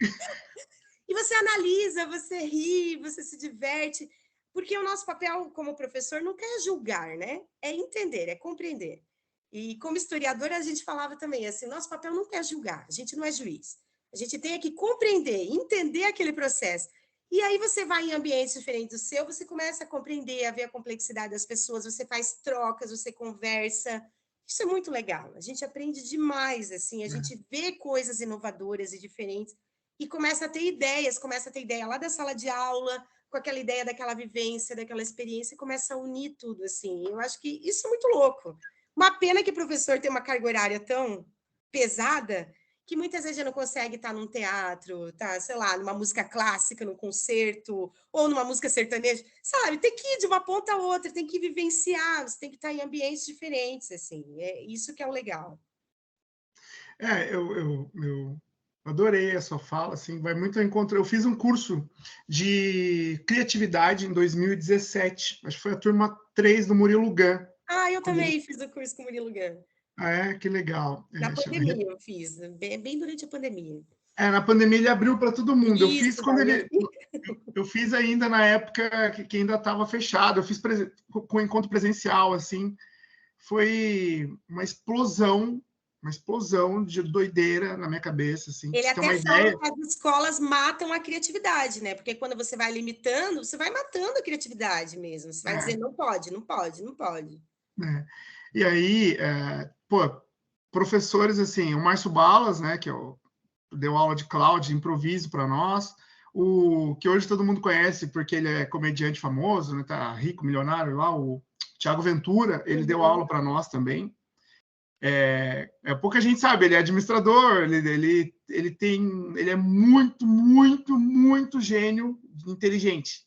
S2: E você analisa, você ri, você se diverte, porque o nosso papel como professor não é julgar, né? É entender, é compreender. E como historiadora, a gente falava também assim, nosso papel não é julgar, a gente não é juiz. A gente tem que compreender, entender aquele processo. E aí você vai em ambientes diferentes do seu, você começa a compreender, a ver a complexidade das pessoas, você faz trocas, você conversa. Isso é muito legal. A gente aprende demais, assim, a gente vê coisas inovadoras e diferentes e começa a ter ideias, começa a ter ideia lá da sala de aula, com aquela ideia daquela vivência, daquela experiência, e começa a unir tudo, assim. Eu acho que isso é muito louco. Uma pena que o professor tem uma carga horária tão pesada que muitas vezes já não consegue estar num teatro, tá, sei lá, numa música clássica, num concerto, ou numa música sertaneja, sabe? Tem que ir de uma ponta a outra, tem que vivenciar, você tem que estar em ambientes diferentes, assim. É isso que é o legal.
S1: Eu adorei a sua fala, assim, vai muito ao encontro. Eu fiz um curso de criatividade em 2017, acho que foi a turma 3 do Murilo Gun.
S2: Eu também fiz o curso com o Murilo Gun.
S1: Ah, é? Que legal.
S2: Na pandemia eu fiz, bem durante a pandemia.
S1: Na pandemia ele abriu para todo mundo. Eu fiz
S2: Isso,
S1: quando
S2: daí
S1: ele. Eu fiz ainda na época que ainda estava fechado. Eu fiz com encontro presencial, assim. Foi uma explosão de doideira na minha cabeça, assim. Pra
S2: Ele
S1: você ter
S2: até
S1: uma
S2: fala
S1: ideia.
S2: que as escolas matam a criatividade, né? Porque quando você vai limitando, você vai matando a criatividade mesmo. Você vai dizer,
S1: É,
S2: não pode, não pode, não pode.
S1: né? E aí, professores assim, o Márcio Balas, né, deu aula de cloud, de improviso para nós, o que hoje todo mundo conhece porque ele é comediante famoso, né, tá rico, milionário lá, o Thiago Ventura, ele deu aula para nós também. Pouca gente sabe, ele é administrador, ele é muito, muito, muito gênio, inteligente,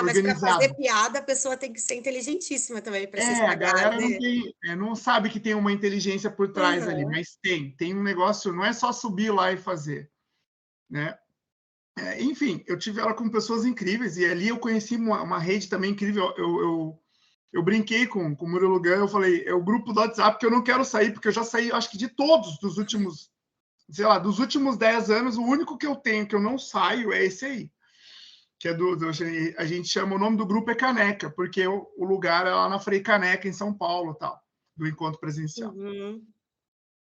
S2: Mas para fazer
S1: organizado.
S2: piada, a pessoa tem que ser inteligentíssima também para ser
S1: A galera
S2: sagaz.
S1: não sabe que tem uma inteligência por trás ali,
S2: Uhum.
S1: mas tem um negócio, não é só subir lá e fazer, né? Enfim, eu tive aula com pessoas incríveis e ali eu conheci uma rede também incrível. Eu brinquei com o Murilo Gun, eu falei, é o grupo do WhatsApp que eu não quero sair, porque eu já saí, acho que de todos dos últimos, sei lá, dos últimos 10 anos, o único que eu tenho que eu não saio é esse aí. Que é a gente chama o nome do grupo é Caneca, porque o lugar é lá na Frei Caneca, em São Paulo, tal, do encontro presencial.
S2: Uhum.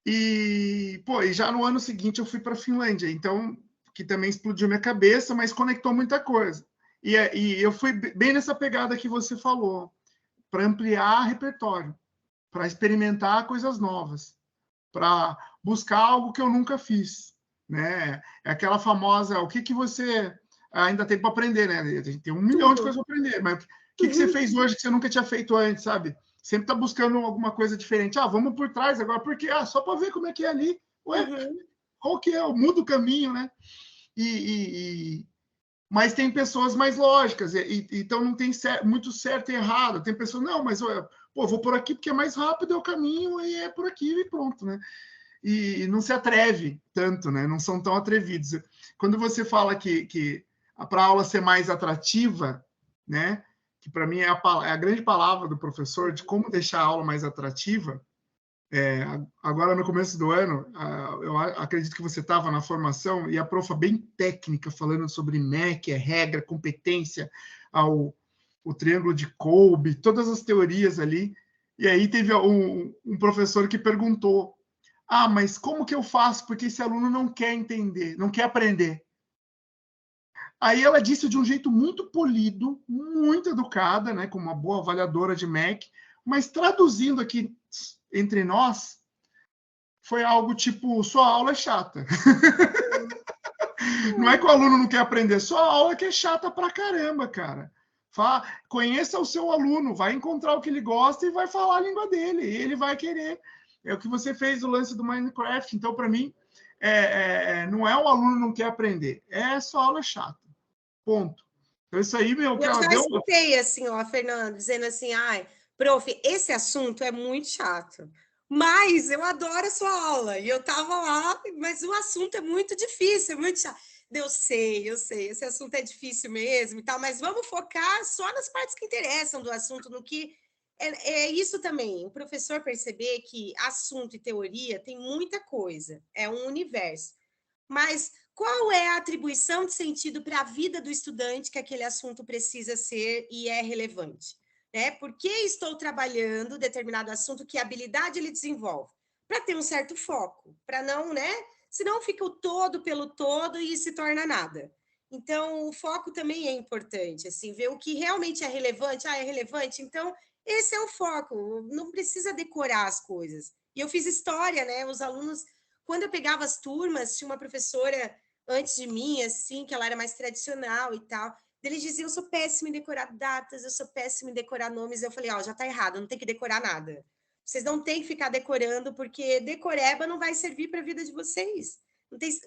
S1: E já no ano seguinte eu fui para a Finlândia, então, que também explodiu minha cabeça, mas conectou muita coisa. E eu fui bem nessa pegada que você falou, para ampliar repertório, para experimentar coisas novas, para buscar algo que eu nunca fiz, né? É aquela famosa, o que você ainda tem para aprender, né? A gente tem 1 milhão de
S2: Tudo.
S1: coisas para aprender, mas o que você fez hoje que você nunca tinha feito antes, sabe? Sempre está buscando alguma coisa diferente. Vamos por trás agora, porque só para ver como é que é ali. Ué,
S2: Uhum.
S1: qual que é? Muda o caminho, né? Mas tem pessoas mais lógicas, então não tem muito certo e errado. Tem pessoas, não, mas vou por aqui porque é mais rápido, é o caminho, e é por aqui e pronto, né? E não se atreve tanto, né? Não são tão atrevidos. Quando você fala que para a aula ser mais atrativa, né? que para mim é a grande palavra do professor de como deixar a aula mais atrativa. Agora, no começo do ano, eu acredito que você estava na formação e a profa bem técnica, falando sobre MEC, regra, competência, o triângulo de Kolbe, todas as teorias ali. E aí teve um professor que perguntou: mas como que eu faço? Porque esse aluno não quer entender, não quer aprender. Aí ela disse de um jeito muito polido, muito educada, né, como uma boa avaliadora de MEC, mas traduzindo aqui entre nós, foi algo tipo: sua aula é chata. Não é que o aluno não quer aprender, sua aula que é chata pra caramba, cara. Conheça o seu aluno, vai encontrar o que ele gosta e vai falar a língua dele, e ele vai querer. É o que você fez o lance do Minecraft. Então, para mim, não é o aluno não quer aprender, é sua aula chata. Ponto. Então, isso aí, meu, que
S2: Eu
S1: ela
S2: já
S1: deu.
S2: escutei assim, ó, a Fernanda, dizendo assim: prof, esse assunto é muito chato, mas eu adoro a sua aula. E eu tava lá, mas o assunto é muito difícil, é muito chato. Eu sei, esse assunto é difícil mesmo e tal, mas vamos focar só nas partes que interessam do assunto, no que. É isso também, o professor perceber que assunto e teoria tem muita coisa, é um universo. Mas qual é a atribuição de sentido para a vida do estudante que aquele assunto precisa ser e é relevante? Né? Por que estou trabalhando determinado assunto, que habilidade ele desenvolve? Para ter um certo foco, para não, né? Senão fica o todo pelo todo e se torna nada. Então, o foco também é importante, assim, ver o que realmente é relevante. É relevante? Então, esse é o foco, não precisa decorar as coisas. E eu fiz história, né? Os alunos, quando eu pegava as turmas, tinha uma professora antes de mim, assim, que ela era mais tradicional e tal. Eles diziam: eu sou péssima em decorar datas, eu sou péssima em decorar nomes. Eu falei: já tá errado, não tem que decorar nada. Vocês não têm que ficar decorando, porque decoreba não vai servir para a vida de vocês.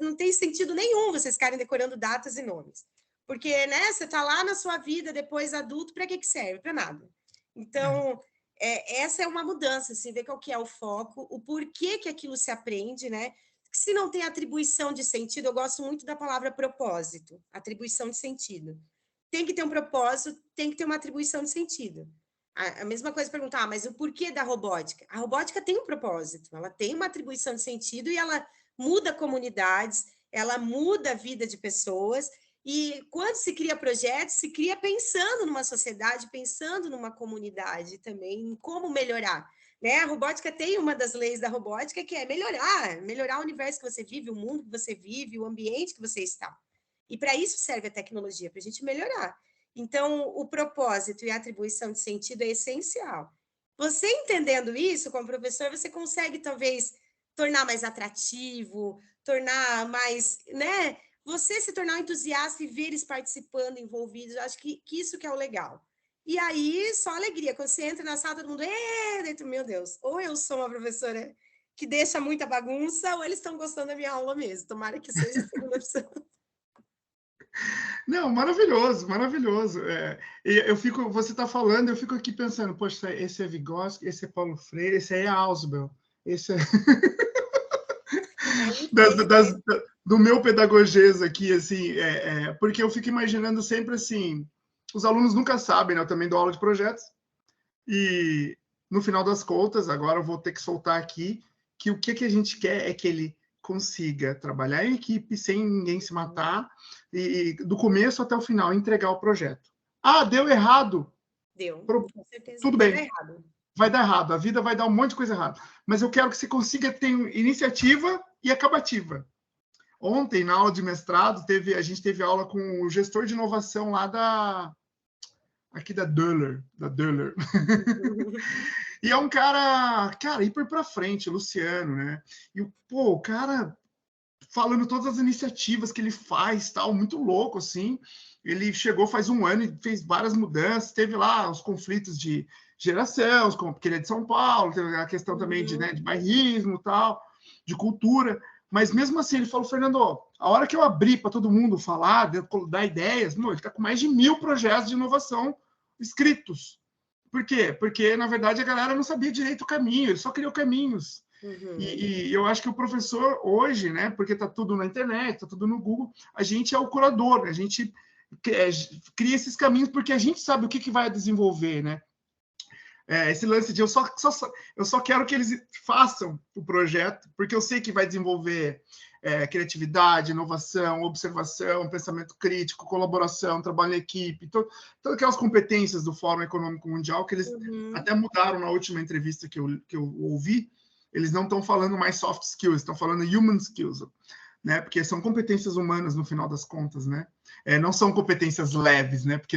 S2: Não tem sentido nenhum vocês ficarem decorando datas e nomes. Porque, né, você tá lá na sua vida, depois adulto, para que serve? Para nada. Então, essa é uma mudança, assim, ver qual que é o foco, o porquê que aquilo se aprende, né? Se não tem atribuição de sentido, eu gosto muito da palavra propósito, atribuição de sentido. Tem que ter um propósito, tem que ter uma atribuição de sentido. A mesma coisa perguntar: mas o porquê da robótica? A robótica tem um propósito, ela tem uma atribuição de sentido e ela muda comunidades, ela muda a vida de pessoas. E quando se cria projetos, se cria pensando numa sociedade, pensando numa comunidade também, em como melhorar. Né? A robótica tem uma das leis da robótica, que é melhorar o universo que você vive, o mundo que você vive, o ambiente que você está. E para isso serve a tecnologia, para a gente melhorar. Então, o propósito e a atribuição de sentido é essencial. Você entendendo isso, como professor, você consegue talvez tornar mais atrativo, tornar mais, né? Você se tornar um entusiasta e ver eles participando, envolvidos. Acho que isso que é o legal. E aí, só alegria. Quando você entra na sala, todo mundo, dentro, meu Deus, ou eu sou uma professora que deixa muita bagunça, ou eles estão gostando da minha aula mesmo. Tomara que seja a segunda opção.
S1: Não, maravilhoso, maravilhoso. Você está falando, eu fico aqui pensando: poxa, esse é Vygotsky, esse é Paulo Freire, esse aí é Ausubel, esse é do meu pedagogês aqui, assim, porque eu fico imaginando sempre assim, os alunos nunca sabem, né? Eu também dou aula de projetos, e no final das contas, agora eu vou ter que soltar aqui, que o que a gente quer é que ele consiga trabalhar em equipe sem ninguém se matar, e do começo até o final entregar o projeto. Deu errado.
S2: Deu, com certeza.
S1: Tudo bem. Vai dar errado, a vida vai dar um monte de coisa errada. Mas eu quero que você consiga ter iniciativa e acabativa. Ontem, na aula de mestrado, a gente teve aula com o gestor de inovação lá da Döhler. E é um cara hiper para frente, Luciano, né? E o cara falando todas as iniciativas que ele faz, tal, muito louco, assim. Ele chegou faz um ano e fez várias mudanças, teve lá os conflitos de geração, porque ele é de São Paulo, teve a questão também de bairrismo, tal, de cultura. Mas mesmo assim, ele falou: Fernando, a hora que eu abri para todo mundo falar, dar ideias, ele está com mais de 1000 projetos de inovação escritos. Por quê? Porque, na verdade, a galera não sabia direito o caminho, ele só criou caminhos. E eu acho que o professor hoje, né, porque está tudo na internet, está tudo no Google, a gente é o curador, a gente cria esses caminhos, porque a gente sabe o que vai desenvolver, né? Esse lance de eu só quero que eles façam o projeto, porque eu sei que vai desenvolver criatividade, inovação, observação, pensamento crítico, colaboração, trabalho em equipe, todas aquelas competências do Fórum Econômico Mundial que eles até mudaram na última entrevista que eu ouvi. Eles não estão falando mais soft skills, estão falando human skills, né? Porque são competências humanas no final das contas, né? Não são competências leves, né? Porque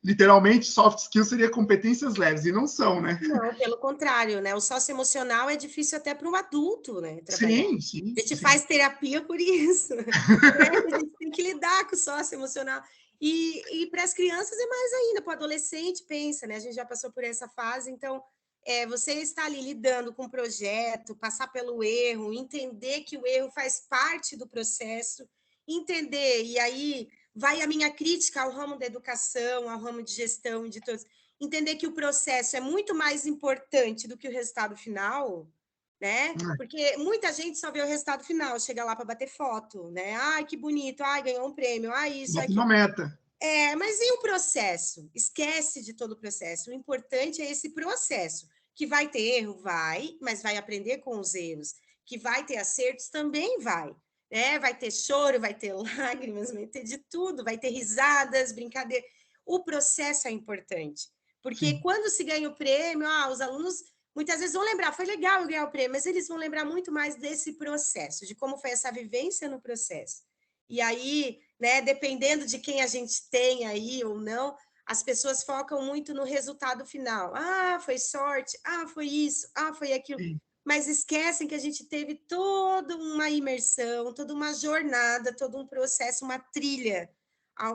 S1: literalmente soft skills seria competências leves e não são, né?
S2: Não, pelo contrário, né? O socioemocional é difícil até para um adulto, né? Trabalhar.
S1: Sim.
S2: A gente faz terapia por isso, né? A gente tem que lidar com o socioemocional. E para as crianças é mais ainda, para o adolescente, pensa, né? A gente já passou por essa fase, então você está ali lidando com o projeto, passar pelo erro, entender que o erro faz parte do processo, entender, e aí vai a minha crítica ao ramo da educação, ao ramo de gestão e de todos, entender que o processo é muito mais importante do que o resultado final, né? Porque muita gente só vê o resultado final, chega lá para bater foto, né? Ai, que bonito, ai, ganhou um prêmio, ai, isso,
S1: Bota
S2: aquilo.
S1: uma meta.
S2: Mas e o processo? Esquece de todo o processo. O importante é esse processo. Que vai ter erro? Vai, mas vai aprender com os erros. Que vai ter acertos? Também vai. Vai ter choro, vai ter lágrimas, vai ter de tudo, vai ter risadas, brincadeira. O processo é importante. Porque quando se ganha o prêmio, os alunos muitas vezes vão lembrar, foi legal eu ganhar o prêmio, mas eles vão lembrar muito mais desse processo, de como foi essa vivência no processo. E aí, né, dependendo de quem a gente tem aí ou não, as pessoas focam muito no resultado final. Foi sorte, foi isso, foi aquilo. Sim. Mas esquecem que a gente teve toda uma imersão, toda uma jornada, todo um processo, uma trilha.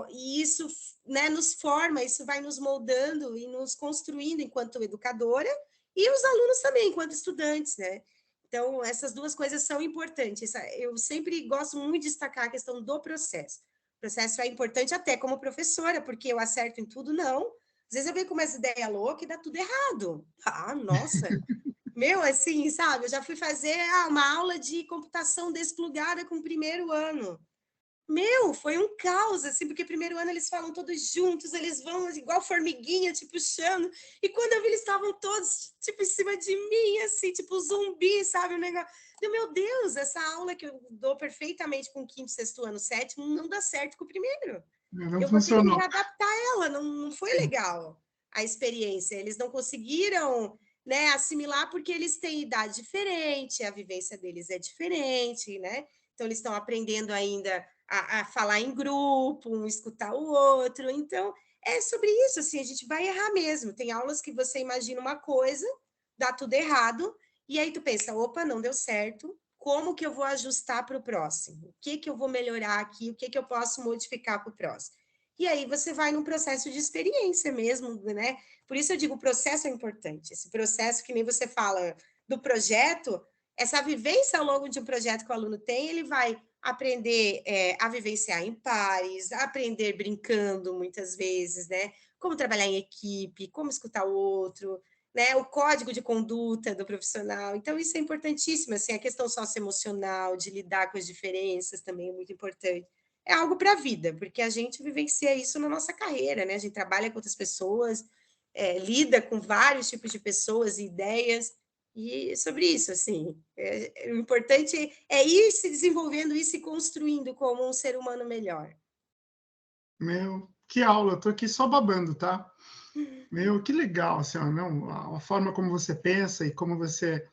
S2: E isso, né, nos forma, isso vai nos moldando e nos construindo enquanto educadora e os alunos também, enquanto estudantes, né? Então, essas duas coisas são importantes. Eu sempre gosto muito de destacar a questão do processo. O processo é importante até como professora, porque eu acerto em tudo, não. Às vezes eu venho com umas ideias loucas e dá tudo errado. Nossa! Meu, assim, sabe? Eu já fui fazer uma aula de computação desplugada com o primeiro ano. Meu, foi um caos, assim, porque primeiro ano eles falam todos juntos, eles vão igual formiguinha, te puxando, e quando eu vi, eles estavam todos, tipo, em cima de mim, assim, tipo zumbi, sabe, o negócio. Meu Deus, essa aula que eu dou perfeitamente com o quinto, sexto ano, sétimo, não dá certo com o primeiro.
S1: Não
S2: eu vou ter que me adaptar a ela, não foi legal a experiência, eles não conseguiram, né, assimilar, porque eles têm idade diferente, a vivência deles é diferente, né, então eles estão aprendendo ainda a falar em grupo, um escutar o outro. Então, é sobre isso, assim, a gente vai errar mesmo. Tem aulas que você imagina uma coisa, dá tudo errado, e aí tu pensa, opa, não deu certo, como que eu vou ajustar para o próximo? O que eu vou melhorar aqui? O que eu posso modificar para o próximo? E aí você vai num processo de experiência mesmo, né? Por isso eu digo, o processo é importante. Esse processo, que nem você fala do projeto, essa vivência ao longo de um projeto que o aluno tem, ele vai aprender a vivenciar em pares, aprender brincando muitas vezes, né? Como trabalhar em equipe, como escutar o outro, né? O código de conduta do profissional. Então, isso é importantíssimo, assim, a questão socioemocional, de lidar com as diferenças também é muito importante. É algo para a vida, porque a gente vivencia isso na nossa carreira, né? A gente trabalha com outras pessoas, lida com vários tipos de pessoas e ideias, e sobre isso, assim, o importante é ir se desenvolvendo e se construindo como um ser humano melhor.
S1: Meu, que aula, eu tô aqui só babando, tá? Meu, que legal, assim, não, a forma como você pensa e como você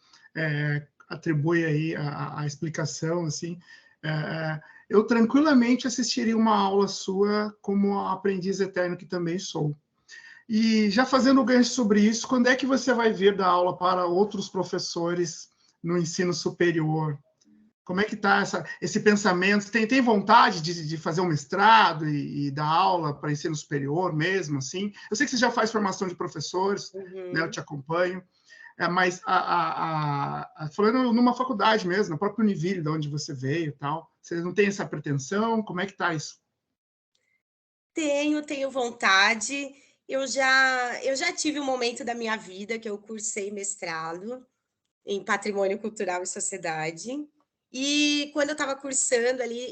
S1: atribui aí a explicação, assim, eu tranquilamente assistiria uma aula sua como aprendiz eterno que também sou. E já fazendo o gancho sobre isso, quando é que você vai vir dar aula para outros professores no ensino superior? Como é que está esse pensamento? Tem vontade de fazer um mestrado e dar aula para ensino superior mesmo, assim? Eu sei que você já faz formação de professores, né, eu te acompanho, mas falando numa faculdade mesmo, na própria Univille, de onde você veio e tal, você não tem essa pretensão? Como é que está isso?
S2: Tenho vontade. Eu já tive um momento da minha vida que eu cursei mestrado em Patrimônio Cultural e Sociedade. E quando eu estava cursando ali,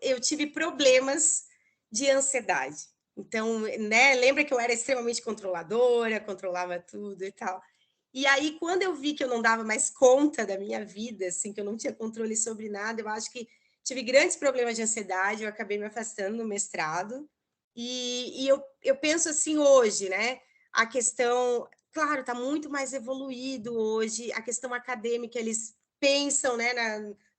S2: eu tive problemas de ansiedade. Então, né, lembra que eu era extremamente controladora, controlava tudo e tal. E aí, quando eu vi que eu não dava mais conta da minha vida, assim, que eu não tinha controle sobre nada, eu acho que tive grandes problemas de ansiedade, eu acabei me afastando do mestrado. E eu penso assim hoje, né? A questão, claro, está muito mais evoluído hoje, a questão acadêmica, eles pensam, né,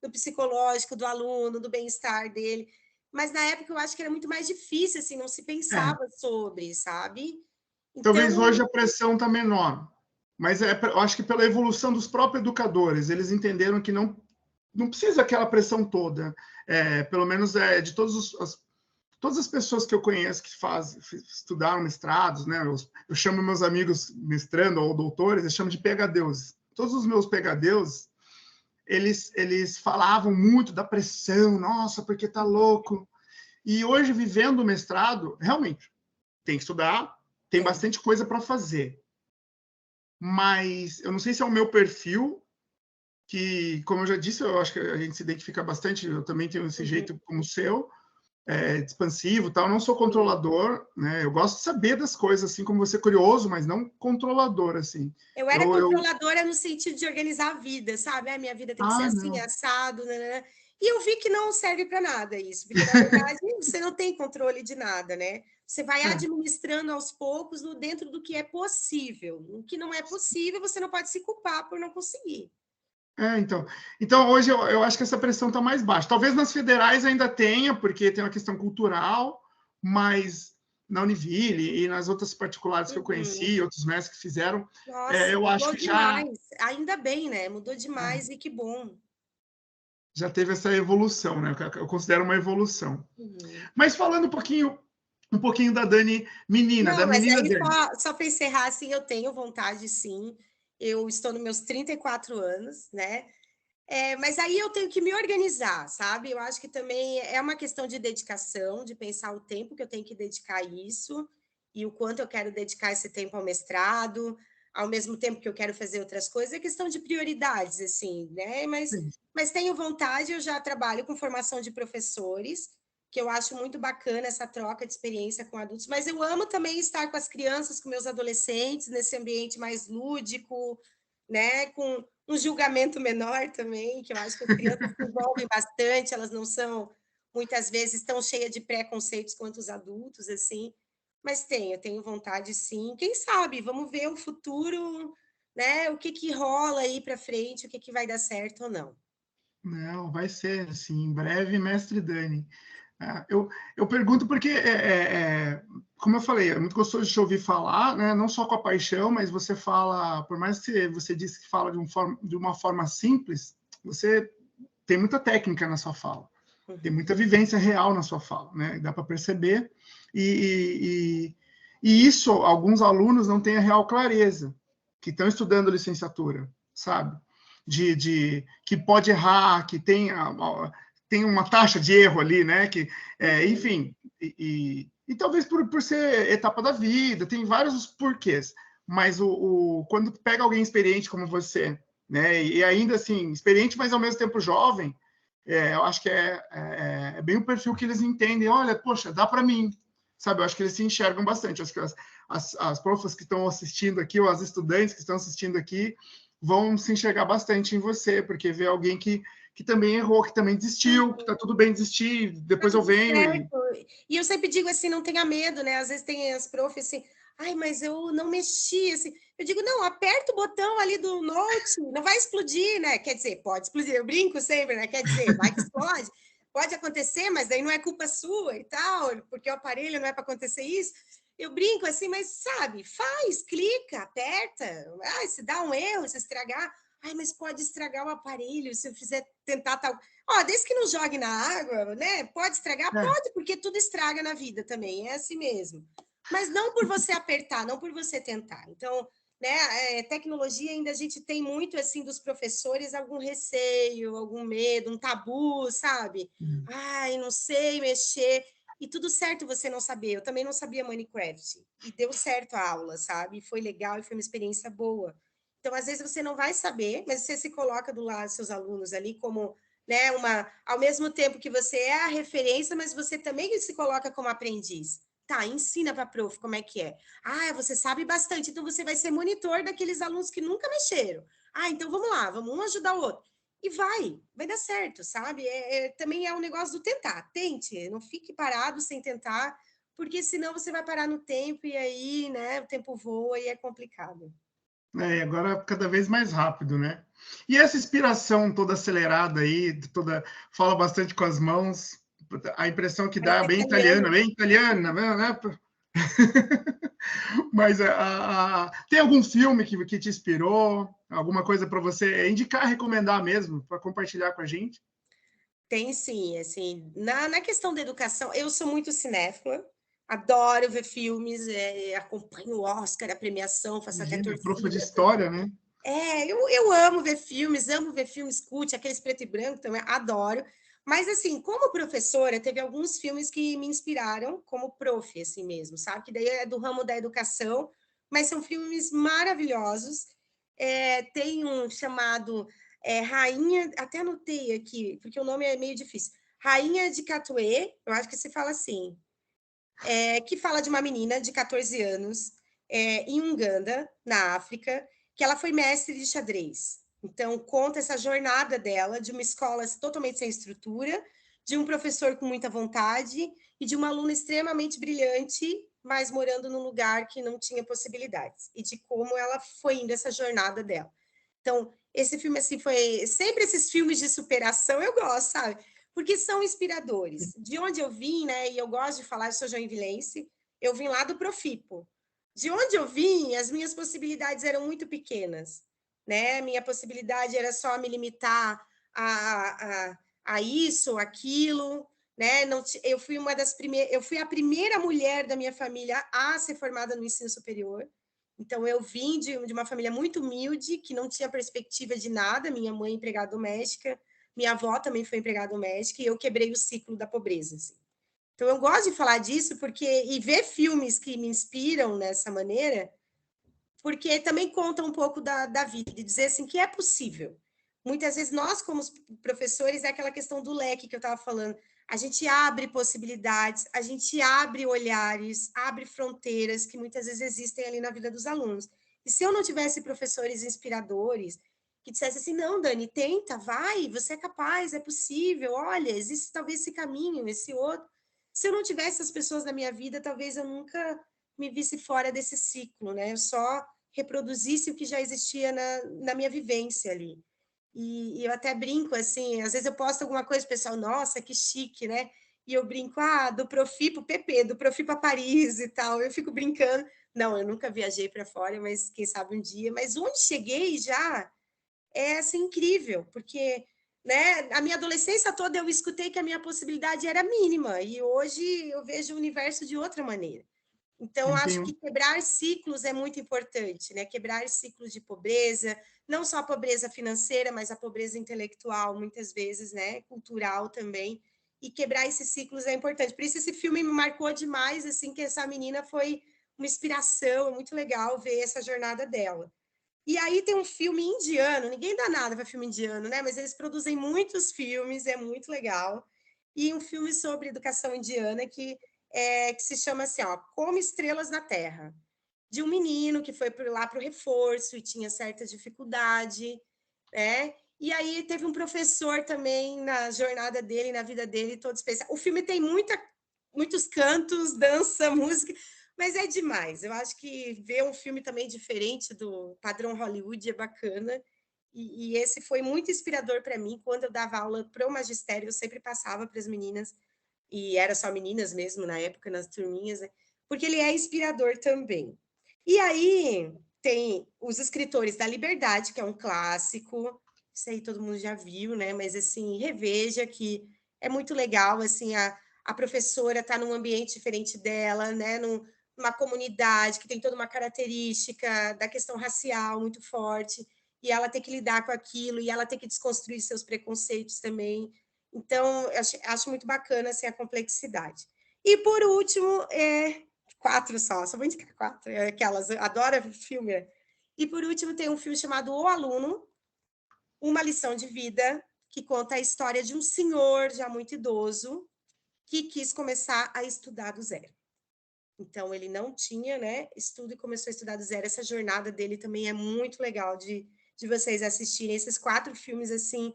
S2: no psicológico do aluno, do bem-estar dele. Mas na época eu acho que era muito mais difícil, assim, não se
S1: É,
S2: pensava sobre, sabe?
S1: talvez
S2: Então,
S1: hoje a pressão está menor, mas eu acho que pela evolução dos próprios educadores, eles entenderam que não precisa aquela pressão toda. Pelo menos de todas as pessoas que eu conheço que estudaram mestrados, né? Eu chamo meus amigos mestrando ou doutores, eu chamo de PhDs. Todos os meus PhDs, eles falavam muito da pressão, nossa, porque tá louco. E hoje, vivendo o mestrado, realmente, tem que estudar, tem
S2: tem.
S1: bastante coisa para fazer. Mas eu não sei se é o meu perfil, que, como eu já disse, eu acho que a gente se identifica bastante, eu também tenho esse
S2: Uhum.
S1: jeito como o seu, expansivo, tal. Eu não sou controlador, né? Eu gosto de saber das coisas, assim como você, curioso, mas não controlador, assim.
S2: Eu era controladora no sentido de organizar a vida, sabe? Minha vida tem que ser assim,
S1: Não.
S2: assado, né? E eu vi que não serve para nada isso, porque na verdade você não tem controle de nada, né? Você vai
S1: É,
S2: administrando aos poucos dentro do que é possível. O que não é possível, você não pode se culpar por não conseguir.
S1: então hoje eu acho que essa pressão está mais baixa. Talvez nas federais ainda tenha, porque tem uma questão cultural, mas na Univille e nas outras particulares que eu
S2: Uhum.
S1: conheci, outros mestres que fizeram,
S2: Nossa,
S1: eu acho
S2: mudou
S1: que já,
S2: demais. Ainda bem, né? Mudou
S1: é,
S2: demais e que bom.
S1: já teve essa evolução, né? Eu considero uma evolução.
S2: Uhum.
S1: Mas falando um pouquinho da Dani menina, da
S2: Não, mas
S1: menina
S2: aí
S1: Dani.
S2: só para encerrar, assim, eu tenho vontade, sim. Eu estou nos meus 34 anos, né? Mas aí eu tenho que me organizar, sabe? Eu acho que também é uma questão de dedicação, de pensar o tempo que eu tenho que dedicar a isso e o quanto eu quero dedicar esse tempo ao mestrado, ao mesmo tempo que eu quero fazer outras coisas. É questão de prioridades, assim, né? Mas tenho vontade, eu já trabalho com formação de professores, que eu acho muito bacana essa troca de experiência com adultos, mas eu amo também estar com as crianças, com meus adolescentes, nesse ambiente mais lúdico, né? Com um julgamento menor também, que eu acho que as crianças se envolvem bastante, elas não são, muitas vezes, tão cheias de preconceitos quanto os adultos, assim. Mas eu tenho vontade, sim. Quem sabe? Vamos ver o futuro, né? O que rola aí para frente, o que vai dar certo ou não.
S1: Não, vai ser assim, em breve, mestre Dani. Eu pergunto porque, como eu falei, é muito gostoso de te ouvir falar, né? Não só com a paixão, mas você fala, por mais que você disse que fala de uma forma simples, você tem muita técnica na sua fala, tem
S2: Uhum.
S1: muita vivência real na sua fala, né? Dá para perceber. E isso, alguns alunos não têm a real clareza, que estão estudando licenciatura, sabe? Que pode errar, que tem uma taxa de erro ali, né? Enfim, e talvez por ser etapa da vida, tem vários porquês. Mas quando pega alguém experiente como você, né? E ainda assim, experiente, mas ao mesmo tempo jovem, eu acho que é bem o perfil que eles entendem. Olha, poxa, dá para mim, sabe? Eu acho que eles se enxergam bastante. Eu acho que as profas que estão assistindo aqui, ou as estudantes que estão assistindo aqui, vão se enxergar bastante em você, porque vê alguém que também errou, que também desistiu, que está tudo bem desistir,
S2: Tá
S1: depois eu
S2: tudo
S1: venho e...
S2: certo. E eu sempre digo assim, não tenha medo, né? Às vezes tem as profs assim, ai, mas eu não mexi, assim. Eu digo, não, aperta o botão ali do note, não vai explodir, né? Quer dizer, pode explodir, eu brinco sempre, né? Quer dizer, vai que explode. Pode acontecer, mas daí não é culpa sua e tal, porque o aparelho não é para acontecer isso. Eu brinco assim, mas sabe, faz, clica, aperta. Ah, se dá um erro, se estragar, ai, mas pode estragar o aparelho se eu fizer tentar tal. Ó, desde que não jogue na água, né? Pode estragar?
S1: É,
S2: Pode, porque tudo estraga na vida também, é assim mesmo. Mas não por você apertar, não por você tentar. Então, né, tecnologia ainda a gente tem muito assim dos professores algum receio, algum medo, um tabu, sabe? Ai, não sei mexer. E tudo certo você não saber. Eu também não sabia Minecraft. E deu certo a aula, sabe? Foi legal e foi uma experiência boa. Então, às vezes você não vai saber, mas você se coloca do lado dos seus alunos ali como né? Ao mesmo tempo que você é a referência, mas você também se coloca como aprendiz. Tá, ensina para a prof como é que é. Ah, você sabe bastante, então você vai ser monitor daqueles alunos que nunca mexeram. Ah, então vamos lá, vamos um ajudar o outro. E vai dar certo, sabe? Também é um negócio do tentar. Tente, não fique parado sem tentar, porque senão você vai parar no tempo e aí, né, o tempo voa e é complicado.
S1: Agora cada vez mais rápido, né? E essa inspiração toda acelerada aí, fala bastante com as mãos, a impressão que dá
S2: Parece
S1: bem italiana, né? Mas tem algum filme que te inspirou? Alguma coisa para você indicar, recomendar mesmo, para compartilhar com a gente?
S2: Tem sim, assim, na questão da educação, eu sou muito cinéfila, adoro ver filmes, acompanho o Oscar, a premiação, faço até
S1: Imagina, profa de
S2: torcida.
S1: história, né?
S2: Eu amo ver filmes cult, aqueles preto e branco também, adoro. Mas, assim, como professora, teve alguns filmes que me inspiraram como prof, assim mesmo, sabe? Que daí é do ramo da educação, mas são filmes maravilhosos. Tem um chamado Rainha, até anotei aqui, porque o nome é meio difícil. Rainha de Catuê, eu acho que se fala assim, que fala de uma menina de 14 anos em Uganda, na África, que ela foi mestre de xadrez. Então, conta essa jornada dela, de uma escola totalmente sem estrutura, de um professor com muita vontade e de uma aluna extremamente brilhante, mas morando num lugar que não tinha possibilidades, e de como ela foi indo essa jornada dela. Então, esse filme, assim, foi... Sempre esses filmes de superação eu gosto, sabe? Porque são inspiradores. De onde eu vim, né? E eu gosto de falar, eu sou joinvilense, eu vim lá do Profipo. De onde eu vim, as minhas possibilidades eram muito pequenas, né? Minha possibilidade era só me limitar a isso, aquilo, né? Não, eu fui uma das primeiras, eu fui a primeira mulher da minha família a ser formada no ensino superior. Então, eu vim de uma família muito humilde, que não tinha perspectiva de nada. Minha mãe, empregada doméstica, minha avó também foi empregada doméstica, e eu quebrei o ciclo da pobreza. Assim. Então, eu gosto de falar disso e ver filmes que me inspiram nessa maneira, porque também conta um pouco da vida, de dizer assim que é possível. Muitas vezes nós, como professores, é aquela questão do leque que eu estava falando. A gente abre possibilidades, a gente abre olhares, abre fronteiras que muitas vezes existem ali na vida dos alunos. E se eu não tivesse professores inspiradores que dissessem assim, não, Dani, tenta, vai, você é capaz, é possível, olha, existe talvez esse caminho, esse outro. Se eu não tivesse as pessoas na minha vida, talvez eu nunca me visse fora desse ciclo, né? Eu só reproduzisse o que já existia na minha vivência ali. E eu até brinco, assim, às vezes eu posto alguma coisa, o pessoal, nossa, que chique, né? E eu brinco, do Profipo PP, do Profipo a Paris e tal. Eu fico brincando. Não, eu nunca viajei para fora, mas quem sabe um dia. Mas onde cheguei já é assim, incrível, porque né, a minha adolescência toda eu escutei que a minha possibilidade era mínima, e hoje eu vejo o universo de outra maneira. Então, acho que quebrar ciclos é muito importante, né? Quebrar ciclos de pobreza, não só a pobreza financeira, mas a pobreza intelectual, muitas vezes, né? Cultural também. E quebrar esses ciclos é importante. Por isso, esse filme me marcou demais, assim, que essa menina foi uma inspiração, é muito legal ver essa jornada dela. E aí tem um filme indiano, ninguém dá nada para filme indiano, né? Mas eles produzem muitos filmes, é muito legal. E um filme sobre educação indiana que se chama assim, ó, Como Estrelas na Terra, de um menino que foi lá para o reforço e tinha certa dificuldade, né? E aí teve um professor também na jornada dele, na vida dele, todo especial. O filme tem muitos cantos, dança, música, mas é demais. Eu acho que ver um filme também diferente do padrão Hollywood é bacana. E esse foi muito inspirador para mim. Quando eu dava aula para o magistério, eu sempre passava para as meninas, e era só meninas mesmo na época, nas turminhas, né? Porque ele é inspirador também. E aí tem os Escritores da Liberdade, que é um clássico, isso aí todo mundo já viu, né? Mas assim, reveja que é muito legal, assim, a professora está num ambiente diferente dela, né? Numa comunidade que tem toda uma característica da questão racial muito forte, e ela tem que lidar com aquilo, e ela tem que desconstruir seus preconceitos também. Então, eu acho muito bacana assim, a complexidade. E, por último, 4 só vou indicar 4, aquelas, adoro filme. E, por último, tem um filme chamado O Aluno, Uma Lição de Vida, que conta a história de um senhor já muito idoso que quis começar a estudar do zero. Então, ele não tinha, né, estudo e começou a estudar do zero. Essa jornada dele também é muito legal de vocês assistirem. Esses 4 filmes, assim,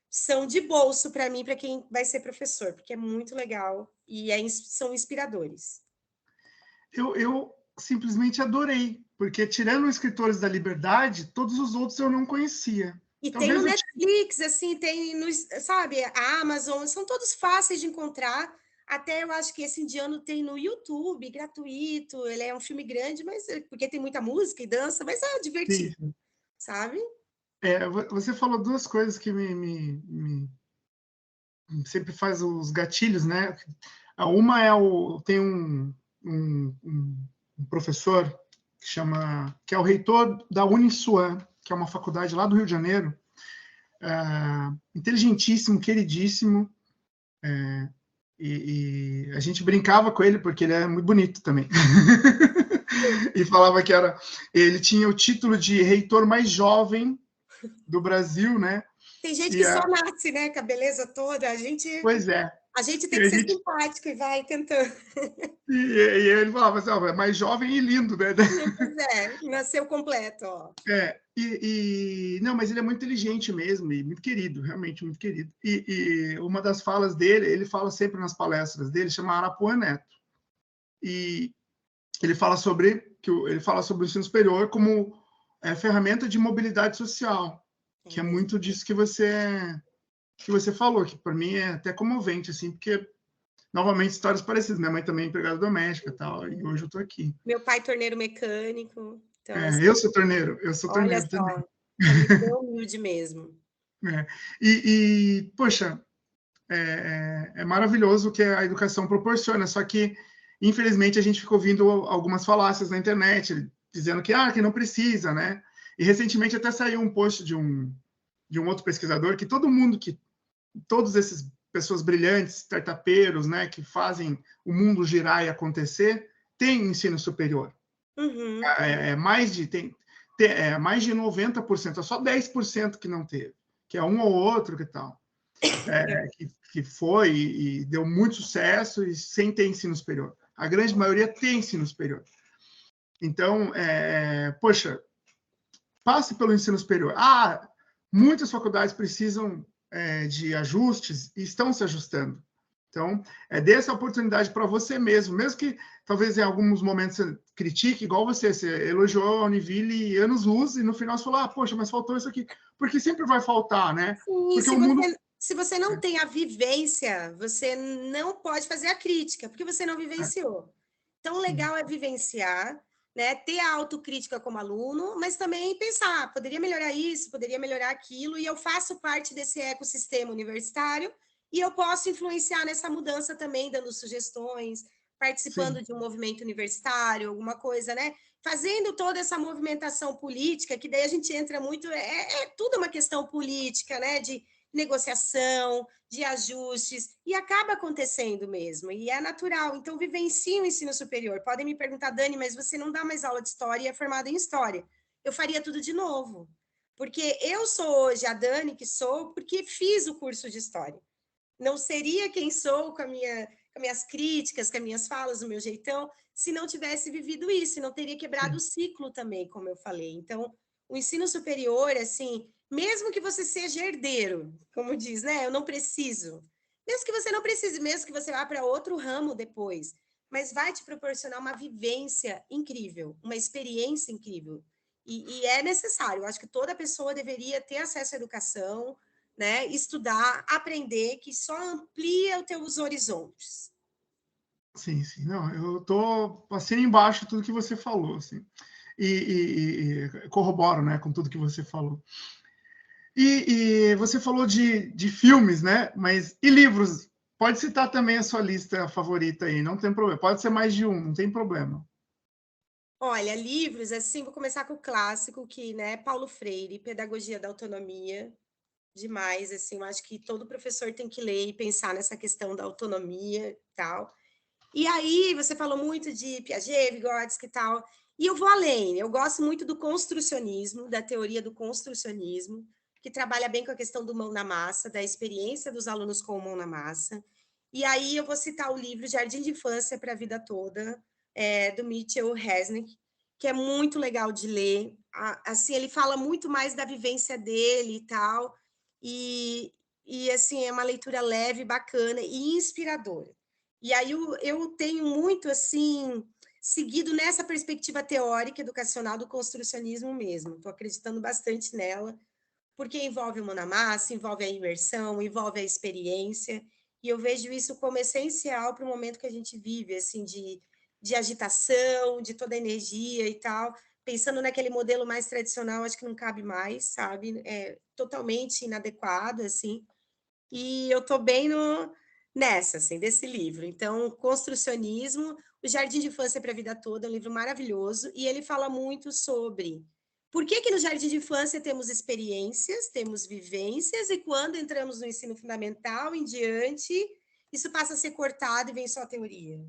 S2: são de bolso para mim, para quem vai ser professor, porque é muito legal e são inspiradores.
S1: Eu simplesmente adorei, porque tirando os Escritores da Liberdade, todos os outros eu não conhecia.
S2: E tem
S1: Talvez
S2: no
S1: eu
S2: Netflix, assim, tem no, sabe, a Amazon, são todos fáceis de encontrar. Até eu acho que esse indiano tem no YouTube, gratuito. Ele é um filme grande, mas porque tem muita música e dança, mas é divertido,
S1: sim.
S2: sabe?
S1: Você falou 2 coisas que sempre faz os gatilhos, né? Uma é tem um professor que é o reitor da Uniswan, que é uma faculdade lá do Rio de Janeiro, inteligentíssimo, queridíssimo, e a gente brincava com ele porque ele é muito bonito também. E falava que ele tinha o título de reitor mais jovem do Brasil, né?
S2: Tem gente
S1: E
S2: que só nasce, né, com a beleza toda.
S1: pois é.
S2: A gente
S1: E
S2: tem que ser simpático e vai tentando.
S1: E ele falava assim, ó, é mais jovem e lindo, né?
S2: Pois é, nasceu completo, ó.
S1: Não, mas ele é muito inteligente mesmo e muito querido, realmente muito querido. E uma das falas dele, ele fala sempre nas palestras dele, chama Arapuã Neto. E ele fala sobre o ensino superior como ferramenta de mobilidade social, que é muito disso que você falou, que para mim é até comovente, assim, porque novamente histórias parecidas. Minha mãe também é empregada doméstica e tal, e hoje eu estou aqui.
S2: Meu pai torneiro mecânico. Então, assim,
S1: Eu sou torneiro
S2: olha
S1: também.
S2: só, família bem humilde mesmo.
S1: Poxa, é maravilhoso o que a educação proporciona, só que, infelizmente, a gente fica ouvindo algumas falácias na internet, dizendo que não precisa, né? E recentemente até saiu um post de um outro pesquisador que todos esses pessoas brilhantes, startupeiros, né, que fazem o mundo girar e acontecer, têm ensino superior.
S2: Uhum.
S1: Mais de 90%, é só 10% que não teve, que é um ou outro que tal. Que foi e deu muito sucesso e sem ter ensino superior. A grande maioria tem ensino superior. Então, poxa, passe pelo ensino superior. Muitas faculdades precisam de ajustes e estão se ajustando. Então, dê essa oportunidade para você mesmo que talvez em alguns momentos você critique, igual você elogiou a Univille anos-luz e no final você falou, poxa, mas faltou isso aqui. Porque sempre vai faltar, né?
S2: Sim,
S1: Porque o mundo...
S2: se você não tem a vivência, você não pode fazer a crítica, porque você não vivenciou. Então, o legal é vivenciar, né? Ter a autocrítica como aluno, mas também pensar, poderia melhorar isso, poderia melhorar aquilo, e eu faço parte desse ecossistema universitário e eu posso influenciar nessa mudança também, dando sugestões, participando
S1: Sim.
S2: de um movimento universitário, alguma coisa, né? Fazendo toda essa movimentação política, que daí a gente entra muito, tudo uma questão política, né? De negociação, de ajustes, e acaba acontecendo mesmo, e é natural. Então, vivencie o ensino superior. Podem me perguntar, Dani, mas você não dá mais aula de história e é formada em história. Eu faria tudo de novo, porque eu sou hoje a Dani que sou porque fiz o curso de história. Não seria quem sou com minhas críticas, com as minhas falas, o meu jeitão, se não tivesse vivido isso, não teria quebrado o ciclo também, como eu falei. Então, o ensino superior, assim, mesmo que você seja herdeiro, como diz, né? Eu não preciso. Mesmo que você não precise, mesmo que você vá para outro ramo depois, mas vai te proporcionar uma vivência incrível, uma experiência incrível. E é necessário. Eu acho que toda pessoa deveria ter acesso à educação, né? Estudar, aprender, que só amplia os teus horizontes.
S1: Sim, sim. Não, eu tô assim embaixo tudo que você falou, assim. E corroboro, né, com tudo que você falou. E você falou de filmes, né? Mas e livros? Pode citar também a sua lista favorita aí, não tem problema. Pode ser mais de um, não tem problema.
S2: Olha, livros, assim, vou começar com o clássico, que, né, Paulo Freire, Pedagogia da Autonomia, demais, assim, eu acho que todo professor tem que ler e pensar nessa questão da autonomia e tal. E aí, você falou muito de Piaget, Vygotsky e tal, e eu vou além, eu gosto muito do construcionismo, da teoria do construcionismo, que trabalha bem com a questão do mão na massa, da experiência dos alunos com o mão na massa. E aí eu vou citar o livro Jardim de Infância para a Vida Toda, do Mitchell Resnick, que é muito legal de ler. Assim, ele fala muito mais da vivência dele e tal, e assim, é uma leitura leve, bacana e inspiradora. E aí eu tenho muito, assim, seguido nessa perspectiva teórica educacional do construcionismo mesmo. Estou acreditando bastante nela, porque envolve o mão na massa, envolve a imersão, envolve a experiência, e eu vejo isso como essencial para o momento que a gente vive, assim, de agitação, de toda a energia e tal. Pensando naquele modelo mais tradicional, acho que não cabe mais, sabe? É totalmente inadequado, assim. E eu estou bem nessa, assim, desse livro. Então, Construcionismo, O Jardim de Infância para a Vida Toda, é um livro maravilhoso, e ele fala muito sobre por que no Jardim de Infância temos experiências, temos vivências, e quando entramos no ensino fundamental em diante, isso passa a ser cortado e vem só a teoria.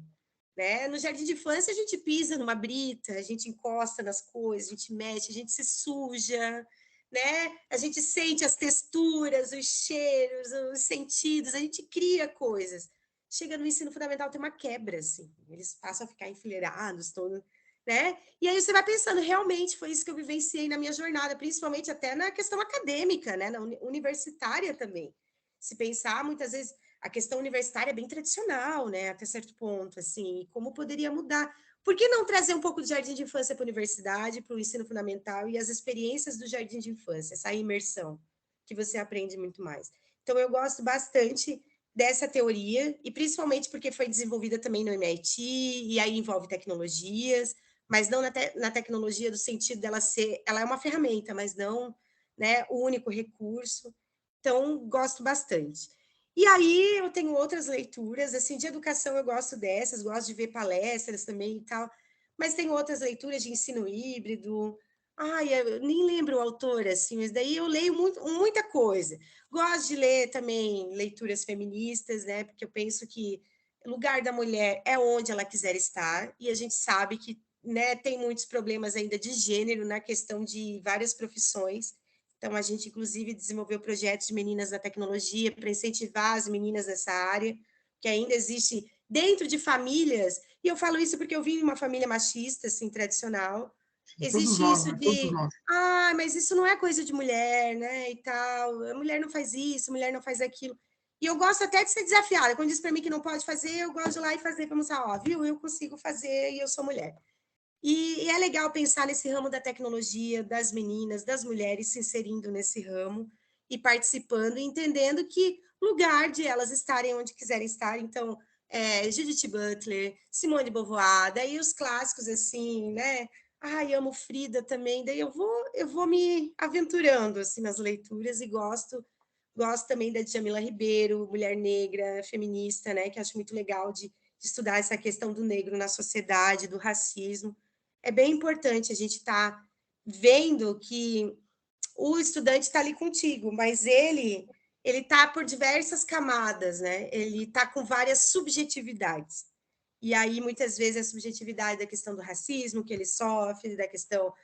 S2: Né? No Jardim de Infância, a gente pisa numa brita, a gente encosta nas coisas, a gente mexe, a gente se suja, né? A gente sente as texturas, os cheiros, os sentidos, a gente cria coisas. Chega no ensino fundamental, tem uma quebra, assim. Eles passam a ficar enfileirados, todo, né? E aí você vai pensando, realmente foi isso que eu vivenciei na minha jornada, principalmente até na questão acadêmica, né? Na universitária também. Se pensar, muitas vezes, a questão universitária é bem tradicional, né? Até certo ponto, assim, e como poderia mudar? Por que não trazer um pouco do jardim de infância para a universidade, para o ensino fundamental e as experiências do jardim de infância, essa imersão, que você aprende muito mais? Então, eu gosto bastante dessa teoria, e principalmente porque foi desenvolvida também no MIT, e aí envolve tecnologias, mas não na tecnologia do sentido dela ser, ela é uma ferramenta, mas não, né, o único recurso. Então, gosto bastante. E aí eu tenho outras leituras, assim, de educação eu gosto dessas, gosto de ver palestras também e tal, mas tem outras leituras de ensino híbrido. Ai, eu nem lembro o autor, assim, mas daí eu leio muita coisa. Gosto de ler também leituras feministas, né? Porque eu penso que o lugar da mulher é onde ela quiser estar, e a gente sabe que, né, tem muitos problemas ainda de gênero na questão de várias profissões. Então, a gente, inclusive, desenvolveu projetos de meninas da tecnologia para incentivar as meninas nessa área, que ainda existe dentro de famílias, e eu falo isso porque eu vim de uma família machista, assim, tradicional.
S1: Todos
S2: Existe
S1: nós,
S2: isso
S1: né? Todos
S2: de,
S1: nós.
S2: mas isso não é coisa de mulher, né, e tal, a mulher não faz isso, a mulher não faz aquilo. E eu gosto até de ser desafiada. Quando diz para mim que não pode fazer, eu gosto de ir lá e fazer para mostrar, ó, viu, eu consigo fazer e eu sou mulher. E é legal pensar nesse ramo da tecnologia, das meninas, das mulheres se inserindo nesse ramo e participando, e entendendo que lugar de elas estarem onde quiserem estar. Então, Judith Butler, Simone de Beauvoir, daí os clássicos assim, né? Ai, amo Frida também. Daí eu vou me aventurando assim nas leituras e gosto também da Djamila Ribeiro, mulher negra, feminista, né? Que acho muito legal de estudar essa questão do negro na sociedade, do racismo. É bem importante a gente estar vendo que o estudante está ali contigo, mas ele está por diversas camadas, né? Ele está com várias subjetividades. E aí, muitas vezes, a subjetividade da questão do racismo que ele sofre, da questão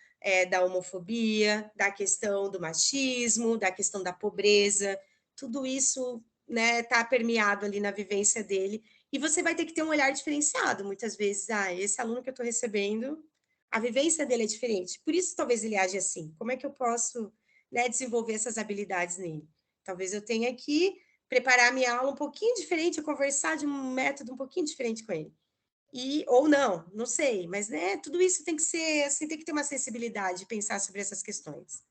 S2: da homofobia, da questão do machismo, da questão da pobreza, tudo isso, né, está permeado ali na vivência dele. E você vai ter que ter um olhar diferenciado, muitas vezes. Esse aluno que eu estou recebendo, a vivência dele é diferente. Por isso, talvez ele age assim. Como é que eu posso, né, desenvolver essas habilidades nele? Talvez eu tenha que preparar minha aula um pouquinho diferente, conversar de um método um pouquinho diferente com ele. Ou não, não sei, mas né, tudo isso tem que ser, assim, tem que ter uma sensibilidade de pensar sobre essas questões.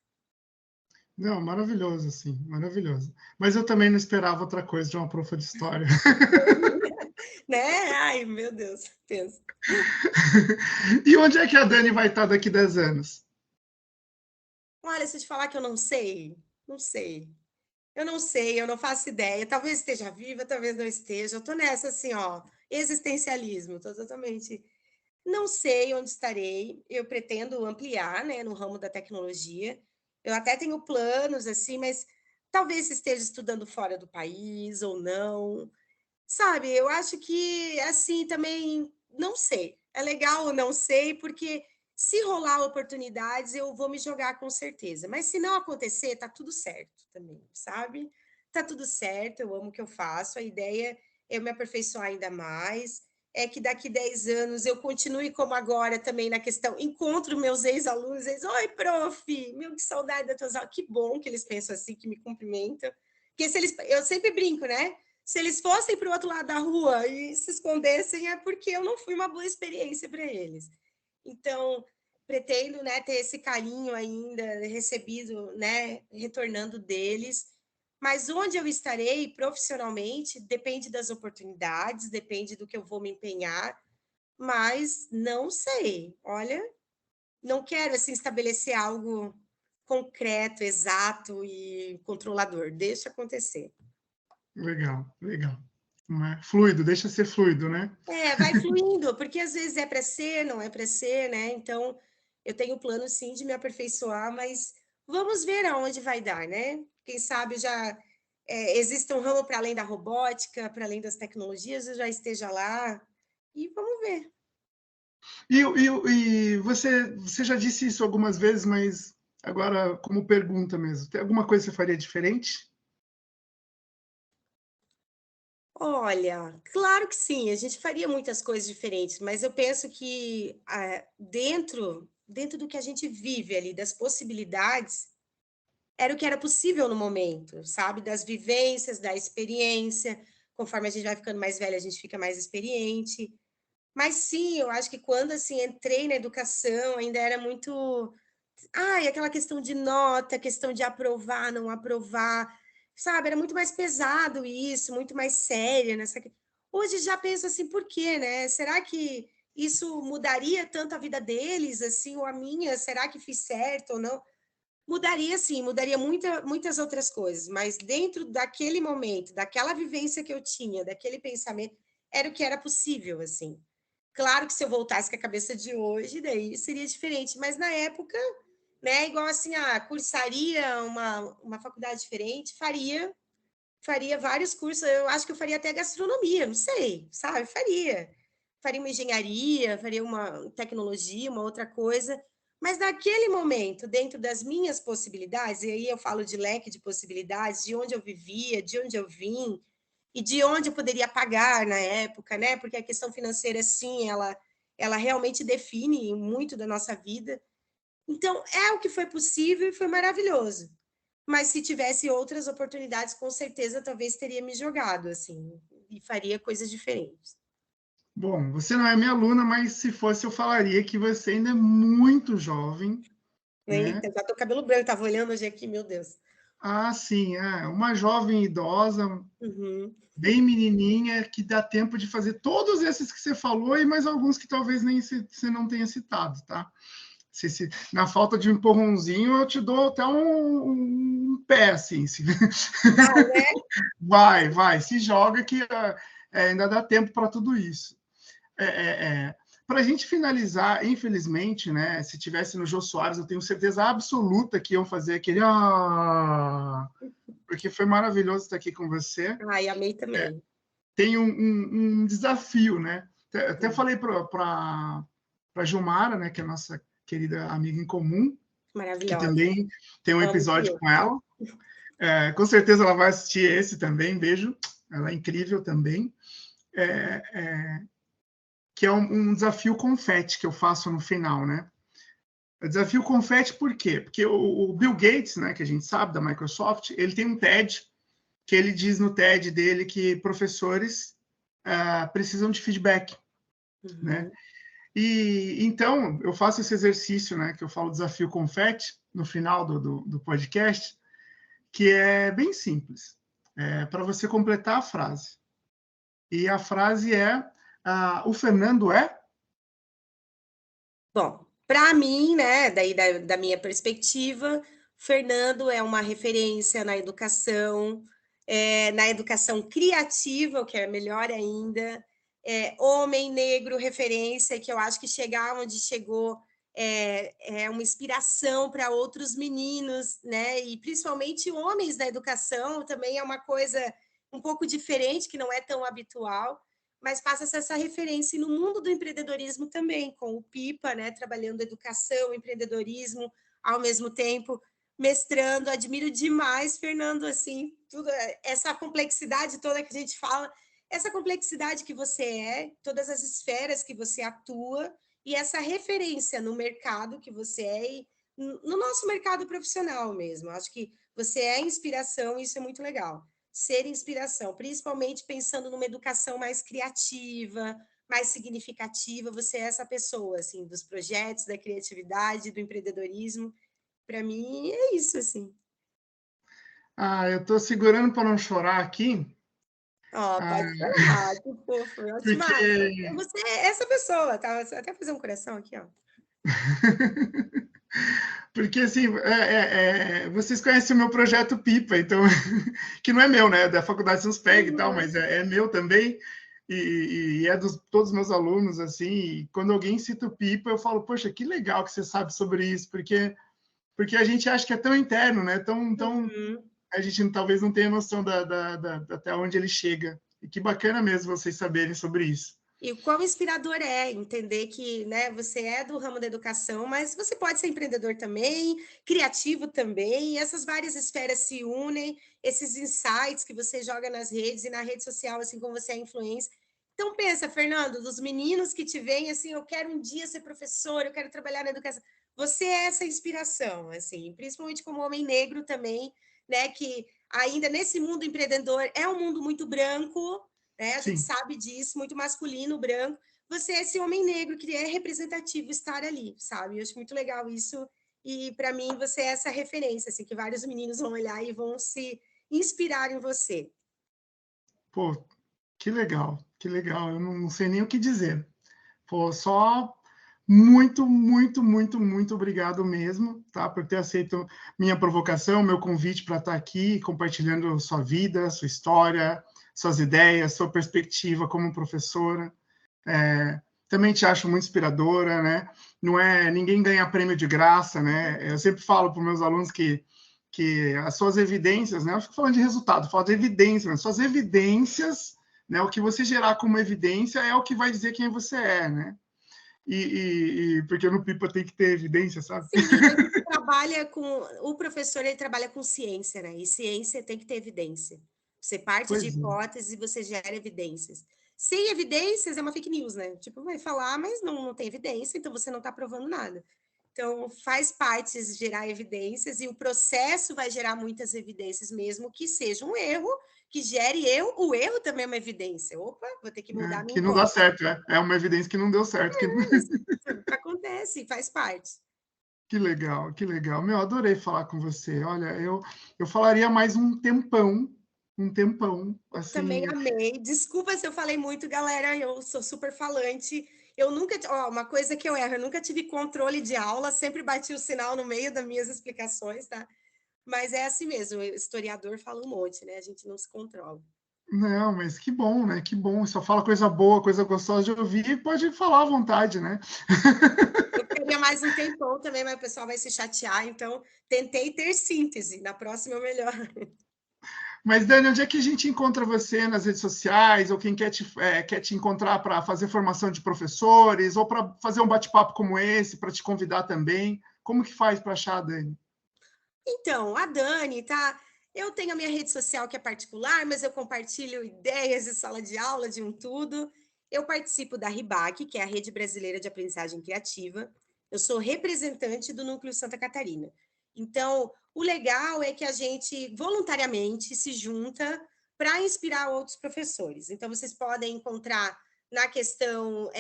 S1: Não, maravilhoso, assim, maravilhoso. Mas eu também não esperava outra coisa de uma profa de história.
S2: Né? Ai, meu Deus, pensa.
S1: E onde é que a Dani vai estar daqui 10 anos?
S2: Olha, se eu te falar que eu não sei, não sei. Eu não sei, eu não faço ideia. Talvez esteja viva, talvez não esteja. Eu tô nessa, assim, ó, existencialismo, tô totalmente. Não sei onde estarei. Eu pretendo ampliar, né, no ramo da tecnologia. Eu até tenho planos, assim, mas talvez esteja estudando fora do país ou não. Sabe, eu acho que, assim, também não sei. É legal o não sei, porque Se rolar oportunidades, eu vou me jogar com certeza. Mas se não acontecer, tá tudo certo também, sabe? Tá tudo certo, eu amo o que eu faço. A ideia é eu me aperfeiçoar ainda mais. É que daqui 10 anos eu continue como agora também na questão. Encontro meus ex-alunos, eles, oi, prof, meu, que saudade das tuas aulas. Que bom que eles pensam assim, que me cumprimentam. Porque se eles, eu sempre brinco, né? Se eles fossem para o outro lado da rua e se escondessem, é porque eu não fui uma boa experiência para eles. Então, pretendo, né, ter esse carinho ainda recebido, né, retornando deles. Mas onde eu estarei profissionalmente depende das oportunidades, depende do que eu vou me empenhar, mas não sei. Olha, não quero assim estabelecer algo concreto, exato e controlador. Deixa acontecer.
S1: Legal, legal. Fluido, deixa ser fluido, né?
S2: Vai fluindo, porque às vezes é para ser, não é para ser, né? Então, eu tenho plano sim de me aperfeiçoar, mas vamos ver aonde vai dar, né? Quem sabe já existe um ramo para além da robótica, para além das tecnologias, eu já esteja lá e vamos ver.
S1: E você já disse isso algumas vezes, mas agora como pergunta mesmo, tem alguma coisa que você faria diferente?
S2: Olha, claro que sim, a gente faria muitas coisas diferentes, mas eu penso que dentro do que a gente vive ali, das possibilidades, era o que era possível no momento, sabe? Das vivências, da experiência. Conforme a gente vai ficando mais velha, a gente fica mais experiente. Mas sim, eu acho que quando assim entrei na educação, ainda era muito, aquela questão de nota, questão de aprovar, não aprovar, sabe? Era muito mais pesado isso, muito mais séria nessa. Hoje já penso assim, por quê, né? Será que isso mudaria tanto a vida deles, assim, ou a minha? Será que fiz certo ou não? Mudaria sim, mudaria muitas outras coisas, mas dentro daquele momento, daquela vivência que eu tinha, daquele pensamento, era o que era possível, assim. Claro que se eu voltasse com a cabeça de hoje, daí seria diferente, mas na época, né, igual assim, cursaria uma faculdade diferente, faria vários cursos, eu acho que eu faria até gastronomia, não sei, sabe? Faria uma engenharia, faria uma tecnologia, uma outra coisa, mas naquele momento, dentro das minhas possibilidades, e aí eu falo de leque de possibilidades, de onde eu vivia, de onde eu vim, e de onde eu poderia pagar na época, né? Porque a questão financeira, sim, ela realmente define muito da nossa vida. Então, é o que foi possível e foi maravilhoso. Mas se tivesse outras oportunidades, com certeza, talvez teria me jogado, assim, e faria coisas diferentes.
S1: Bom, você não é minha aluna, mas se fosse eu falaria que você ainda é muito jovem, né?
S2: Eita, já tô cabelo branco, tava olhando hoje aqui, meu Deus.
S1: Ah, sim, uma jovem idosa,
S2: Uhum.
S1: bem menininha, que dá tempo de fazer todos esses que você falou e mais alguns que talvez nem você não tenha citado, tá? Na falta de um empurrãozinho, eu te dou até um pé, assim.
S2: Vai, né?
S1: Vai, se joga que ainda dá tempo para tudo isso. Para a gente finalizar, infelizmente, né, se tivesse no Jô Soares, eu tenho certeza absoluta que iam fazer aquele porque foi maravilhoso estar aqui com você.
S2: Ai, amei também.
S1: Tem um desafio, né? Até falei para a Gilmara, né, que é a nossa querida amiga em comum, que
S2: Maravilhosa.
S1: também tem um
S2: Amo
S1: episódio
S2: Fiuk.
S1: com ela. Com certeza ela vai assistir esse também, beijo. Ela é incrível também. Que é um desafio confete que eu faço no final, né? O desafio confete por quê? Porque o Bill Gates, né, que a gente sabe, da Microsoft, ele tem um TED, que ele diz no TED dele que professores precisam de feedback, né?
S2: Uhum.
S1: E então eu faço esse exercício, né, que eu falo desafio confete no final do podcast, que é bem simples, para você completar a frase. E a frase é: o Fernando é.
S2: Bom, para mim, né, daí da minha perspectiva, Fernando é uma referência na educação criativa, o que é melhor ainda, homem negro, referência, que eu acho que chegar onde chegou é uma inspiração para outros meninos, né, e principalmente homens na educação, também é uma coisa um pouco diferente, que não é tão habitual. mas passa a ser essa referência e no mundo do empreendedorismo também, com o Pipa, né, trabalhando educação, empreendedorismo, ao mesmo tempo, mestrando. Admiro demais, Fernando, assim, tudo essa complexidade toda que a gente fala, essa complexidade que você todas as esferas que você atua e essa referência no mercado que você e no nosso mercado profissional mesmo. Acho que você é inspiração e isso é muito legal. Ser inspiração, principalmente pensando numa educação mais criativa, mais significativa. Você é essa pessoa, assim, dos projetos, da criatividade, do empreendedorismo. Para mim, é isso, assim.
S1: Eu estou segurando para não chorar aqui.
S2: Pode falar, que fofo. Eu te mato.
S1: Porque...
S2: Você é essa pessoa, tá? Vou até fazer um coração aqui, ó.
S1: Porque, assim, vocês conhecem o meu projeto Pipa, então, que não é meu, né? Da Faculdade SUSPEG e tal, mas é meu também, e é dos todos os meus alunos, assim, e quando alguém cita o Pipa, eu falo, poxa, que legal que você sabe sobre isso, porque a gente acha que é tão interno, né? Tão a gente talvez não tenha noção até onde ele chega. E que bacana mesmo vocês saberem sobre isso.
S2: E o quão inspirador é entender que, né, você é do ramo da educação, mas você pode ser empreendedor também, criativo também, e essas várias esferas se unem, esses insights que você joga nas redes e na rede social, assim como você é influência. Então pensa, Fernando, dos meninos que te veem assim, eu quero um dia ser professor, eu quero trabalhar na educação. Você é essa inspiração, assim, principalmente como homem negro também, né, que ainda nesse mundo empreendedor é um mundo muito branco, né? A gente sabe disso, muito masculino, branco. Você é esse homem negro que é representativo estar ali, sabe? Eu acho muito legal isso. E para mim você é essa referência, assim, que vários meninos vão olhar e vão se inspirar em você.
S1: Pô, que legal, que legal. Eu não sei nem o que dizer. Pô, só muito, muito, muito, muito obrigado mesmo, tá? Por ter aceito minha provocação, meu convite para estar aqui compartilhando sua vida, sua história, suas ideias, sua perspectiva como professora. Também te acho muito inspiradora, né? Não é ninguém ganha prêmio de graça, né? Eu sempre falo para os meus alunos que as suas evidências, né? Eu fico falando de resultado, falo de evidências, mas suas evidências, né? O que você gerar como evidência é o que vai dizer quem você é, né? Porque no Pipa tem que ter evidência, sabe?
S2: Sim, a gente trabalha com... O professor, ele trabalha com ciência, né? E ciência tem que ter evidência. Você parte de hipóteses e você gera evidências. Sem evidências é uma fake news, né? Tipo, vai falar, mas não tem evidência, então você não está provando nada. Então, faz parte gerar evidências e o processo vai gerar muitas evidências, mesmo que seja um erro, que gere erro. O erro também é uma evidência. Opa, vou ter que mudar a minha
S1: Que não dá
S2: hipótese.
S1: certo, é uma evidência que não deu certo.
S2: Isso acontece, faz parte.
S1: Que legal, que legal. Meu, adorei falar com você. Olha, eu falaria mais um tempão, assim.
S2: Também amei. Desculpa se eu falei muito, galera. Eu sou super falante. Eu nunca, uma coisa que eu erro, eu nunca tive controle de aula, sempre bati o sinal no meio das minhas explicações, tá? Mas é assim mesmo, o historiador fala um monte, né? A gente não se controla.
S1: Não, mas que bom, né? Que bom. Só fala coisa boa, coisa gostosa de ouvir, pode falar à vontade, né?
S2: Eu queria mais um tempão também, mas o pessoal vai se chatear, então tentei ter síntese. Na próxima eu melhor.
S1: Mas, Dani, onde é que a gente encontra você nas redes sociais? Ou quem quer te encontrar para fazer formação de professores? Ou para fazer um bate-papo como esse, para te convidar também? Como que faz para achar a Dani?
S2: Então, a Dani, tá? Eu tenho a minha rede social que é particular, mas eu compartilho ideias de sala de aula, de um tudo. Eu participo da RIBAC, que é a Rede Brasileira de Aprendizagem Criativa. Eu sou representante do Núcleo Santa Catarina. Então, o legal é que a gente voluntariamente se junta para inspirar outros professores. Então, vocês podem encontrar na questão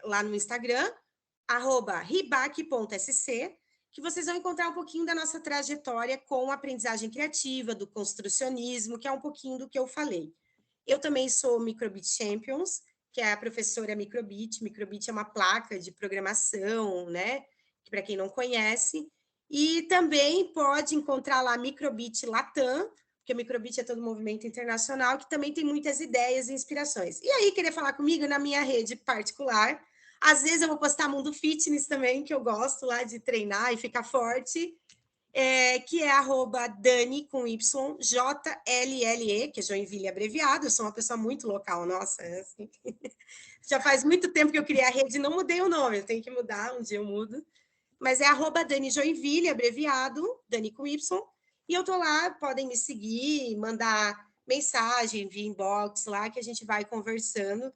S2: lá no Instagram, @ribac.sc, que vocês vão encontrar um pouquinho da nossa trajetória com a aprendizagem criativa, do construcionismo, que é um pouquinho do que eu falei. Eu também sou Microbit Champions, que é a professora Microbit. Microbit é uma placa de programação, né? Que para quem não conhece. E também pode encontrar lá Microbit Latam, porque o Microbit é todo um movimento internacional, que também tem muitas ideias e inspirações. E aí, querer falar comigo na minha rede particular, às vezes eu vou postar Mundo Fitness também, que eu gosto lá de treinar e ficar forte. que é @Dani com Y, JLLE, que é Joinville abreviado. Eu sou uma pessoa muito local, nossa. Assim. Já faz muito tempo que eu criei a rede e não mudei o nome, eu tenho que mudar, um dia eu mudo. Mas é @Dani Joinville, abreviado, Dani com Y. E eu tô lá, podem me seguir, mandar mensagem via inbox lá, que a gente vai conversando.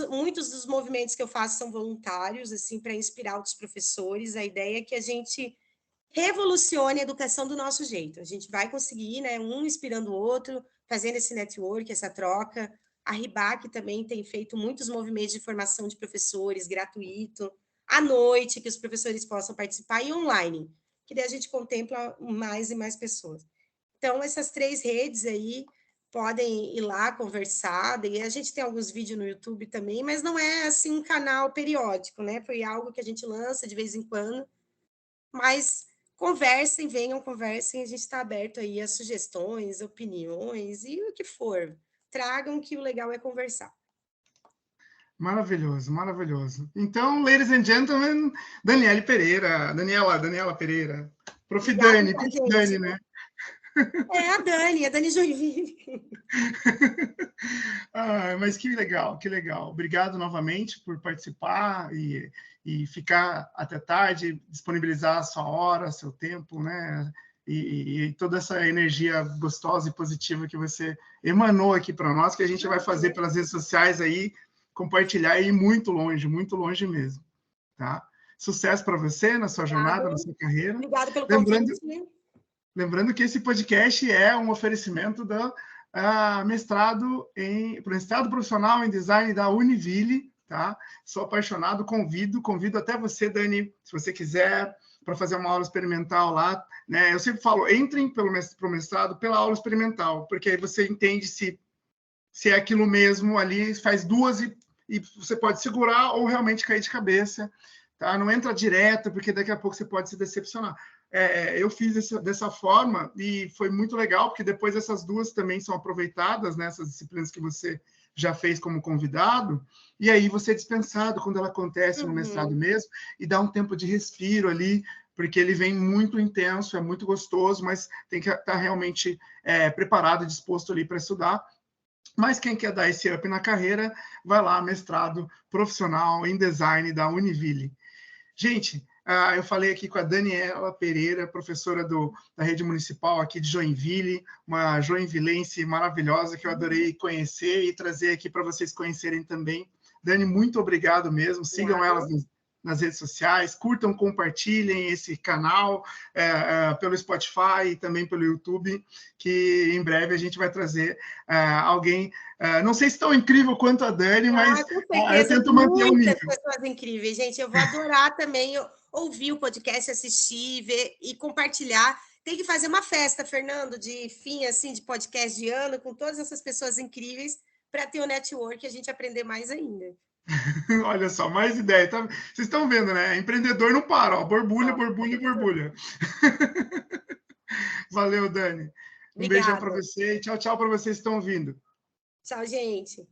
S2: Muitos dos movimentos que eu faço são voluntários, assim, para inspirar outros professores. A ideia é que a gente revolucione a educação do nosso jeito. A gente vai conseguir, né, um inspirando o outro, fazendo esse network, essa troca. A RIBAC também tem feito muitos movimentos de formação de professores, gratuito, à noite, que os professores possam participar, e online, que daí a gente contempla mais e mais pessoas. Então, essas 3 redes aí podem ir lá conversar, e a gente tem alguns vídeos no YouTube também, mas não é assim um canal periódico, né? Foi algo que a gente lança de vez em quando, mas conversem, venham, conversem, a gente está aberto aí a sugestões, opiniões e o que for. Tragam, que o legal é conversar.
S1: Maravilhoso, maravilhoso. Então, ladies and gentlemen, Daniela Pereira, Prof. Dani, né?
S2: A Dani Joinville.
S1: Mas que legal, que legal. Obrigado novamente por participar e ficar até tarde, disponibilizar a sua hora, seu tempo, né? E toda essa energia gostosa e positiva que você emanou aqui para nós, que a gente vai fazer pelas redes sociais aí, compartilhar e ir muito longe mesmo, tá? Sucesso para você na sua jornada, na sua carreira.
S2: Obrigada pelo convite.
S1: Lembrando que esse podcast é um oferecimento do mestrado profissional em design da Univille, tá? Sou apaixonado, convido até você, Dani, se você quiser, para fazer uma aula experimental lá, né? Eu sempre falo, entrem para o mestrado pela aula experimental, porque aí você entende se é aquilo mesmo ali, faz 2 e você pode segurar ou realmente cair de cabeça, tá? Não entra direto, porque daqui a pouco você pode se decepcionar. Eu fiz dessa forma e foi muito legal, porque depois essas 2 também são aproveitadas, né, essas disciplinas que você já fez como convidado, e aí você é dispensado quando ela acontece no mestrado mesmo, e dá um tempo de respiro ali, porque ele vem muito intenso, é muito gostoso, mas tem que estar realmente preparado e disposto ali para estudar. Mas quem quer dar esse up na carreira, vai lá, mestrado profissional em design da Univille. Gente, eu falei aqui com a Daniela Pereira, professora da rede municipal aqui de Joinville, uma joinvilense maravilhosa que eu adorei conhecer e trazer aqui para vocês conhecerem também. Dani, muito obrigado mesmo. Sigam elas nas redes sociais, curtam, compartilhem esse canal pelo Spotify e também pelo YouTube, que em breve a gente vai trazer alguém, não sei se tão incrível quanto a Dani, mas eu tento manter o nível.
S2: Muitas pessoas incríveis, gente. Eu vou adorar também ouvir o podcast, assistir, ver e compartilhar. Tem que fazer uma festa, Fernando, de fim assim de podcast de ano, com todas essas pessoas incríveis, para ter o network e a gente aprender mais ainda.
S1: Olha só, mais ideia. Tá? Vocês estão vendo, né? Empreendedor não para, ó. Borbulha, borbulha, borbulha. Valeu, Dani. Um beijão para você e tchau, tchau para vocês que estão ouvindo.
S2: Tchau, gente.